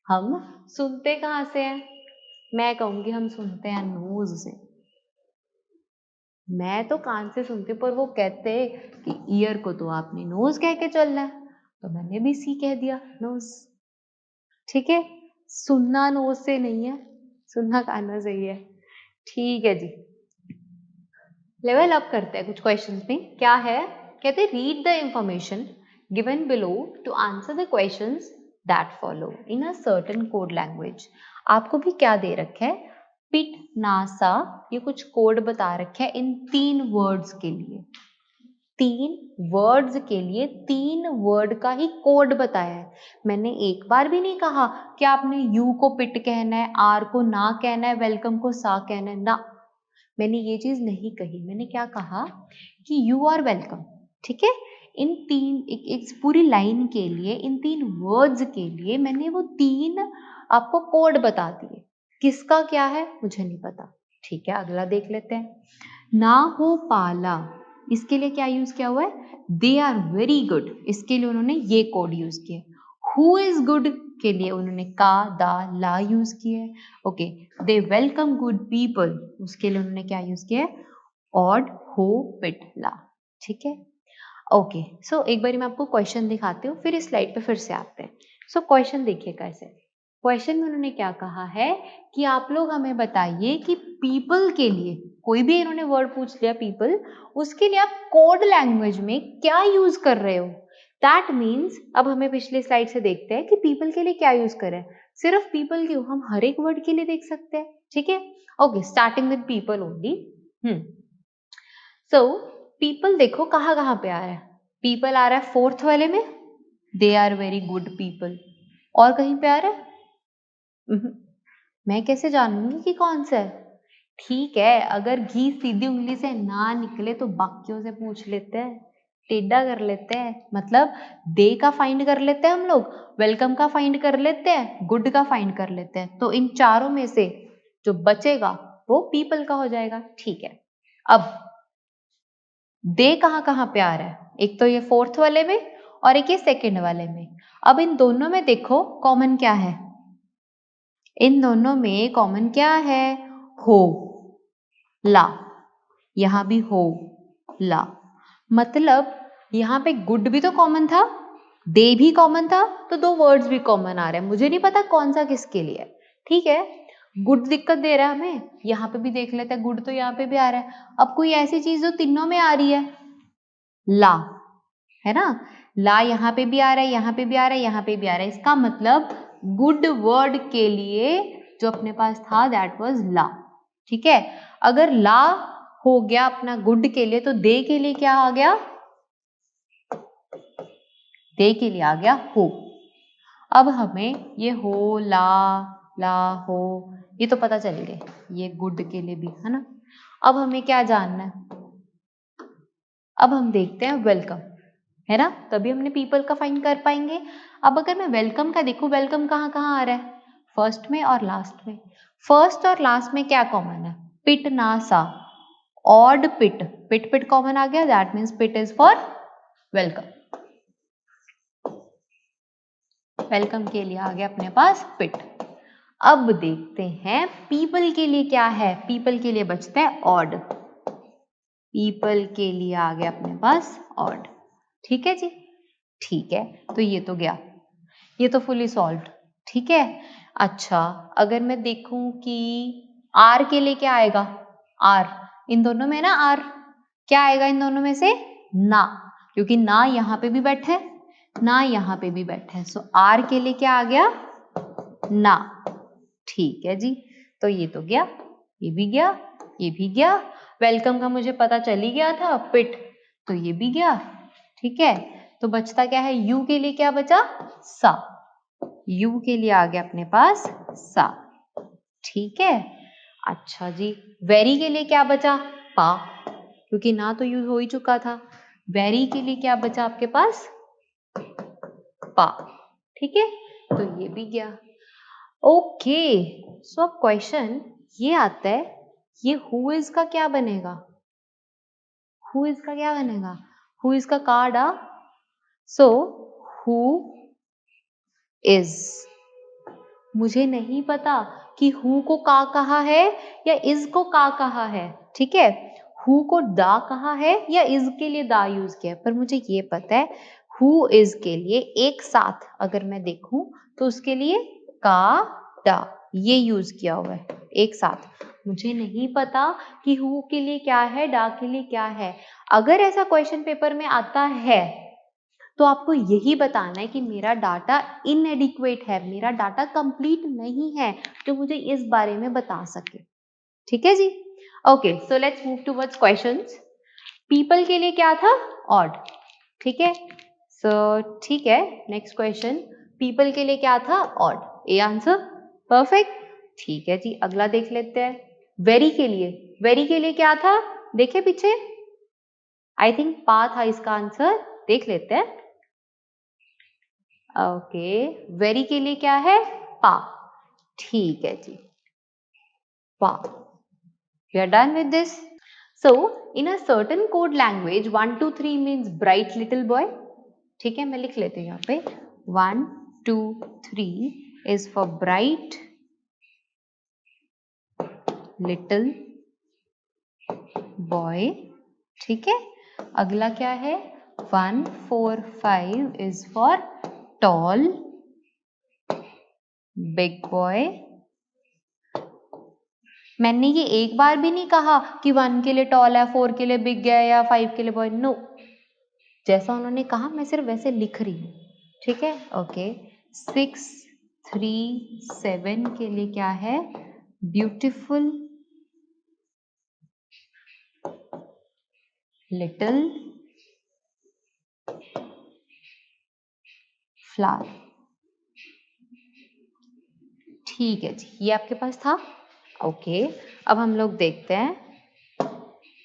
हम सुनते कहाँ से हैं? मैं कहूंगी हम सुनते हैं नोज से। मैं तो कान से सुनती हूँ, पर वो कहते हैं कि ईयर को तो आपने नोज कह के चलना है, तो मैंने भी सी कह दिया, नोज, ठीक है। सुनना नोज से नहीं है, सुनना कानों से ही है, ठीक है जी। लेवल अप करते हैं कुछ क्वेश्चंस में, क्या है, कहते हैं read the information given below to answer the questions that follow in a certain code language. आपको भी क्या दे रखा है, पिट नासा, ये कुछ कोड बता रखे है इन 3 वर्ड्स के लिए, 3 वर्ड्स के लिए 3 वर्ड का ही कोड बताया है। मैंने एक बार भी नहीं कहा कि आपने यू को पिट कहना है, आर को ना कहना है, वेलकम को सा कहना है, ना, मैंने ये चीज नहीं कही। मैंने क्या कहा कि यू आर वेलकम, ठीक है। इन 3 एक पूरी लाइन के लिए, इन 3 वर्ड्स के लिए मैंने वो 3 आपको कोड बता दिए, किसका क्या है मुझे नहीं पता, ठीक है। अगला देख लेते हैं, ना हो पाला, इसके लिए क्या यूज किया हुआ है, दे आर वेरी गुड, इसके लिए उन्होंने ये कोड यूज किया। हु इज गुड के लिए उन्होंने का, दा, ला यूज किया है। ओके, दे वेलकम गुड पीपल, उसके लिए उन्होंने क्या यूज किया है, ऑड, हो, पिट, ला, ठीक है। ओके, सो एक बार मैं आपको क्वेश्चन दिखाती हूँ, फिर इस स्लाइड पे फिर से आते हैं। सो क्वेश्चन देखिए कैसे, क्वेश्चन में उन्होंने क्या कहा है कि आप लोग हमें बताइए कि पीपल के लिए, कोई भी इन्होंने वर्ड पूछ लिया पीपल, उसके लिए आप कोड लैंग्वेज में क्या यूज कर रहे हो। दैट मीन्स अब हमें पिछले स्लाइड से देखते हैं कि पीपल के लिए क्या यूज करें, सिर्फ पीपल क्यों, हम हर एक वर्ड के लिए देख सकते हैं, ठीक है। Okay, starting with people only. So people देखो कहाँ कहाँ पे आ रहा है, पीपल आ रहा है 4th वाले में, they are very good people, और कहीं पे आ रहा है, मैं कैसे जानूंगी कि कौन सा है, ठीक है, अगर घी सीधी उंगली से ना निकले तो बाकियों से पूछ लेते हैं, टेढ़ा कर लेते हैं, मतलब दे का फाइंड कर लेते हैं हम लोग, वेलकम का फाइंड कर लेते हैं, गुड का फाइंड कर लेते हैं, तो इन चारों में से जो बचेगा वो पीपल का हो जाएगा, ठीक है। अब दे कहाँ कहाँ पे आ रहा है, एक तो ये 4th वाले में और एक ये 2nd वाले में। अब इन दोनों में देखो कॉमन क्या है, इन दोनों में कॉमन क्या है, हो, ला, यहां भी हो, ला, मतलब यहां पे गुड भी तो कॉमन था, दे भी कॉमन था, तो 2 वर्ड्स भी कॉमन आ रहे हैं, मुझे नहीं पता कौन सा किसके लिए, ठीक है। गुड दिक्कत दे रहा है हमें, यहाँ पे भी देख लेते हैं, गुड तो यहाँ पे भी आ रहा है। अब कोई ऐसी चीज जो तीनों में आ रही है, ला, है ना, ला यहाँ पे भी आ रहा है, यहाँ पे भी आ रहा है, यहाँ पे भी आ रहा है, इसका मतलब गुड वर्ड के लिए जो अपने पास था दैट वाज ला, ठीक है। अगर ला हो गया अपना गुड के लिए, तो दे के लिए क्या आ गया, दे के लिए आ गया हो। अब हमें ये हो, ला हो, ये तो पता चल गए, ये गुड के लिए भी है ना। अब हमें क्या जानना है, अब हम देखते हैं वेलकम, है ना, तभी हमने पीपल का फाइंड कर पाएंगे। अब अगर मैं वेलकम का देखूं, वेलकम कहाँ कहाँ आ रहा है, फर्स्ट में और लास्ट में। फर्स्ट और लास्ट में क्या कॉमन है, पिट ना सा, ऑड पिट, पिट पिट कॉमन आ गया, that means pit is for welcome, welcome के लिए आ गया अपने पास पिट। अब देखते हैं पीपल के लिए क्या है, पीपल के लिए बचता है ऑड, पीपल के लिए आ गया अपने पास ऑड, ठीक है जी, ठीक है। तो ये तो गया, ये तो फुली सॉल्व्ड, ठीक है। अच्छा, अगर मैं देखूं कि आर के लिए क्या आएगा, आर, इन दोनों में ना आर, क्या आएगा इन दोनों में से, ना, क्योंकि ना यहाँ पे भी बैठे ना यहाँ पे भी बैठे, सो आर के लिए क्या आ गया, ना। ठीक है जी, तो ये तो गया, ये भी गया, ये भी गया। वेलकम का मुझे पता चल ही गया था, पिट, तो ये भी गया। ठीक है, तो बचता क्या है, यू के लिए क्या बचा, सा। यू के लिए आ गया अपने पास सा। ठीक है, अच्छा जी, वेरी के लिए क्या बचा, पा, क्योंकि ना तो यूज हो ही चुका था। वेरी के लिए क्या बचा आपके पास, पा। ठीक है, तो ये भी गया। ओके, सो अब क्वेश्चन ये आता है, ये हु इज का क्या बनेगा, हु इज का क्या बनेगा, हु इज का कार्ड आ। सो हु इज, मुझे नहीं पता कि हु को का कहा है या इज को का कहा है। ठीक है, हु को दा कहा है या इज के लिए दा यूज किया है, पर मुझे ये पता है हु इज के लिए एक साथ अगर मैं देखूं तो उसके लिए का डा ये यूज किया हुआ है एक साथ। मुझे नहीं पता कि हु के लिए क्या है, डा के लिए क्या है। अगर ऐसा क्वेश्चन पेपर में आता है तो आपको यही बताना है कि मेरा डाटा इनएडिक्वेट है, मेरा डाटा कंप्लीट नहीं है, तो मुझे इस बारे में बता सके। ठीक है जी, okay, so let's move towards questions. People के लिए क्या था, ऑड। ठीक है, सो ठीक है, नेक्स्ट क्वेश्चन, पीपल के लिए क्या था, ऑड, ए आंसर, परफेक्ट। ठीक है जी, अगला देख लेते हैं। वेरी के लिए, वेरी के लिए क्या था, देखे पीछे, आई थिंक पा था इसका आंसर, देख लेते हैं। ओके, वेरी के लिए क्या है, पा। ठीक है जी, पा। We are done with this. So in a certain code language 1 2 3 means bright little boy. ठीक है, मैं लिख लेती हूँ यहाँ पे 1 2 3 is for bright little boy. ठीक है, अगला क्या है, 1 4 5 is for tall big boy. मैंने ये एक बार भी नहीं कहा कि 1 के लिए टॉल है, 4 के लिए बिग है या 5 के लिए बॉय, नो, जैसा उन्होंने कहा मैं सिर्फ वैसे लिख रही हूँ। ठीक है, ओके, 6 3 7 के लिए क्या है, ब्यूटीफुल लिटिल फ्लावर। ठीक है जी, ये आपके पास था। ओके, अब हम लोग देखते हैं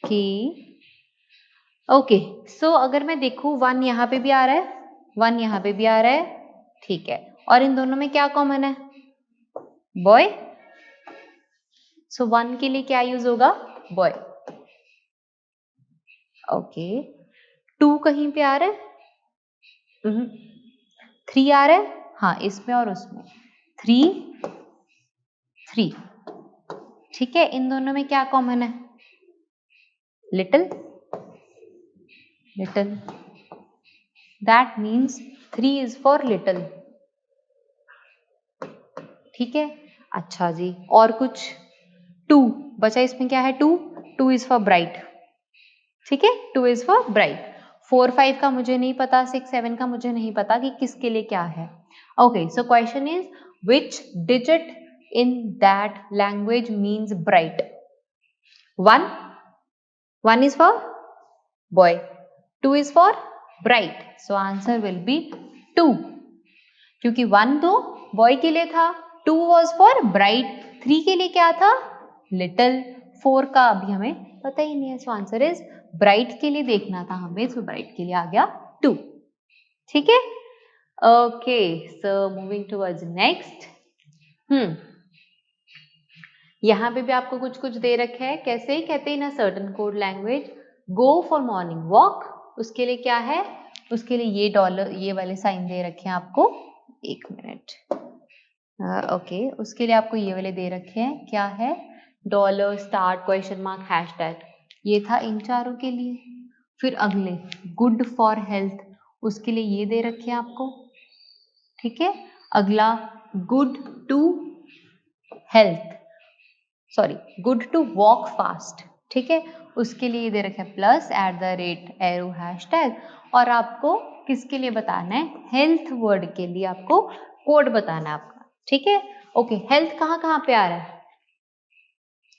कि ओके, सो अगर मैं देखूं 1 यहाँ पे भी आ रहा है, 1 यहाँ पे भी आ रहा है। ठीक है, और इन दोनों में क्या कॉमन है, बॉय। सो 1 के लिए क्या यूज होगा, बॉय। ओके, 2 कहीं पे आ रहा है, 3 आ रहा है, हाँ इसमें और उसमें, 3 3। ठीक है, इन दोनों में क्या कॉमन है, little little, that means 3 is for little. ठीक है, अच्छा जी, और कुछ, 2 बचा, इसमें क्या है, 2 2 इज फॉर ब्राइट। ठीक है, 2 इज फॉर ब्राइट। 4 5 का मुझे नहीं पता, 6 7 का मुझे नहीं पता कि किसके लिए क्या है। Okay, so question is which digit in that language means bright. 1 is for boy, 2 is for bright, so answer will be 2, क्योंकि 1 तो बॉय के लिए था, 2 was for bright, 3 के लिए क्या था, लिटिल, 4 का अभी हमें पता ही नहीं है, सो आंसर इज ब्राइट के लिए देखना था हमें, सो ब्राइट के लिए आ गया 2। ठीक है, okay, so moving towards next. यहाँ पे भी आपको कुछ कुछ दे रखे हैं, कैसे कहते हैं ना certain code language, go for morning walk, उसके लिए क्या है, उसके लिए ये डॉलर, ये वाले साइन दे रखे हैं आपको, एक मिनट, ओके, उसके लिए आपको ये वाले दे रखे हैं, क्या है, dollar, star, question mark, hashtag, ये था इन चारों के लिए। फिर अगले गुड फॉर हेल्थ, उसके लिए ये दे रखे हैं आपको। ठीक है, अगला good to health, sorry, good to walk fast, ठीक है, उसके लिए दे रखे +@ एरो हैशटैग, और आपको किसके लिए बताना है, हेल्थ वर्ड के लिए आपको कोड बताना है आपका, ठीक है। ओके, हेल्थ कहाँ कहाँ पे आ रहा है,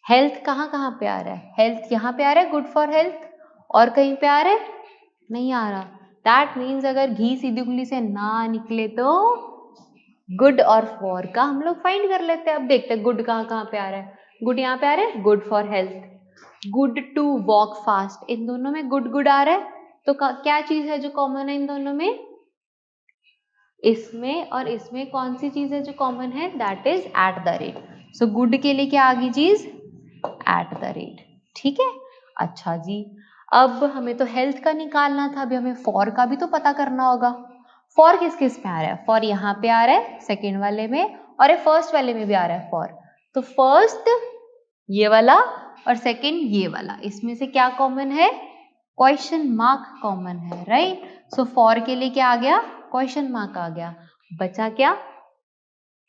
हेल्थ कहाँ कहाँ पे आ रहा है, हेल्थ यहाँ पे आ रहा है, गुड फॉर हेल्थ, और कहीं पे आ रहा है, नहीं आ रहा। दैट मीन्स अगर घी सीधी उंगली से ना निकले तो गुड और फॉर का हम लोग फाइंड कर लेते हैं। अब देखते हैं गुड कहाँ कहाँ पे आ रहा है, गुड यहाँ पे आ रहा है, good for health, good to walk fast, इन दोनों में गुड गुड आ रहा है, तो क्या चीज है जो कॉमन है इन दोनों में, इसमें और इसमें कौन सी चीज है जो कॉमन है, दैट इज @। सो गुड के लिए क्या आ गई चीज, @, ठीक है। अच्छा जी, अब हमें तो हेल्थ का निकालना था, अभी हमें फॉर का भी तो पता करना होगा। फॉर किस किस में आ रहा है, फॉर यहाँ पे आ रहा है सेकेंड वाले में, और फर्स्ट वाले में भी आ रहा है फॉर, तो फर्स्ट ये वाला और सेकेंड ये वाला, इसमें से क्या कॉमन है, क्वेश्चन मार्क कॉमन है, राइट। सो फॉर के लिए क्या आ गया, क्वेश्चन मार्क आ गया, बचा क्या,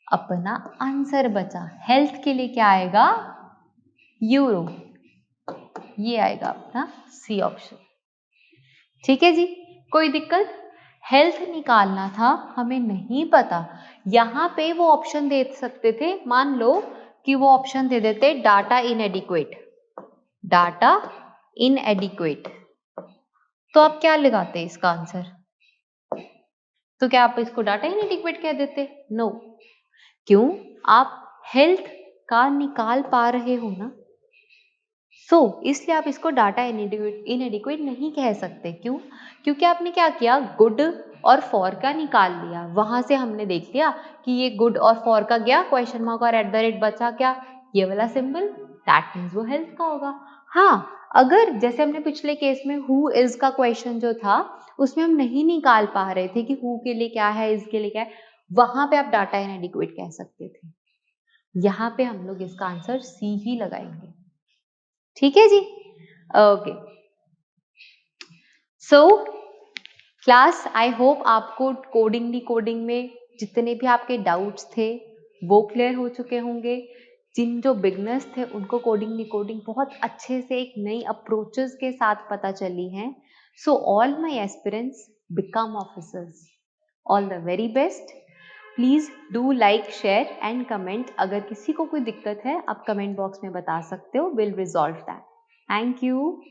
अपना आंसर बचा। हेल्थ के लिए क्या आएगा, यूरो, ये आएगा अपना सी ऑप्शन, ठीक है जी। कोई दिक्कत, हेल्थ निकालना था, हमें नहीं पता, यहाँ पे वो ऑप्शन दे सकते थे, मान लो कि वो ऑप्शन दे देते डाटा इनएडिक्वेट, डाटा इनएडिक्वेट, तो आप क्या लगाते इसका आंसर, तो क्या आप इसको डाटा इनएडिक्वेट कह देते, नो, क्यों, आप हेल्थ का निकाल पा रहे हो ना, इसलिए आप इसको डाटा इनएडिक्वेट नहीं कह सकते, क्यों, क्योंकि आपने क्या किया, गुड और फॉर का निकाल लिया, वहां से हमने देख लिया कि ये गुड और फॉर का गया, क्वेश्चन मार्क और @ बचा क्या, ये वाला सिंबल, दैट मीन्स वो हेल्थ का होगा। हाँ, अगर जैसे हमने पिछले केस में हु इज का क्वेश्चन जो था, उसमें हम नहीं निकाल पा रहे थे कि हु के लिए क्या है, इसके लिए क्या है, वहां पे आप डाटा इनएडिक्वेट कह सकते थे, यहाँ पे हम लोग इसका आंसर सी ही लगाएंगे, ठीक है जी। Okay, so class, I hope आपको कोडिंग डिकोडिंग में जितने भी आपके डाउट्स थे वो क्लियर हो चुके होंगे। जिन जो बिगनर्स थे उनको कोडिंग डिकोडिंग बहुत अच्छे से एक नई अप्रोचेस के साथ पता चली हैं। So all my aspirants become officers, all the very best. Please do like, share and comment. अगर किसी को कोई दिक्कत है आप कमेंट बॉक्स में बता सकते हो, will resolve that. Thank you.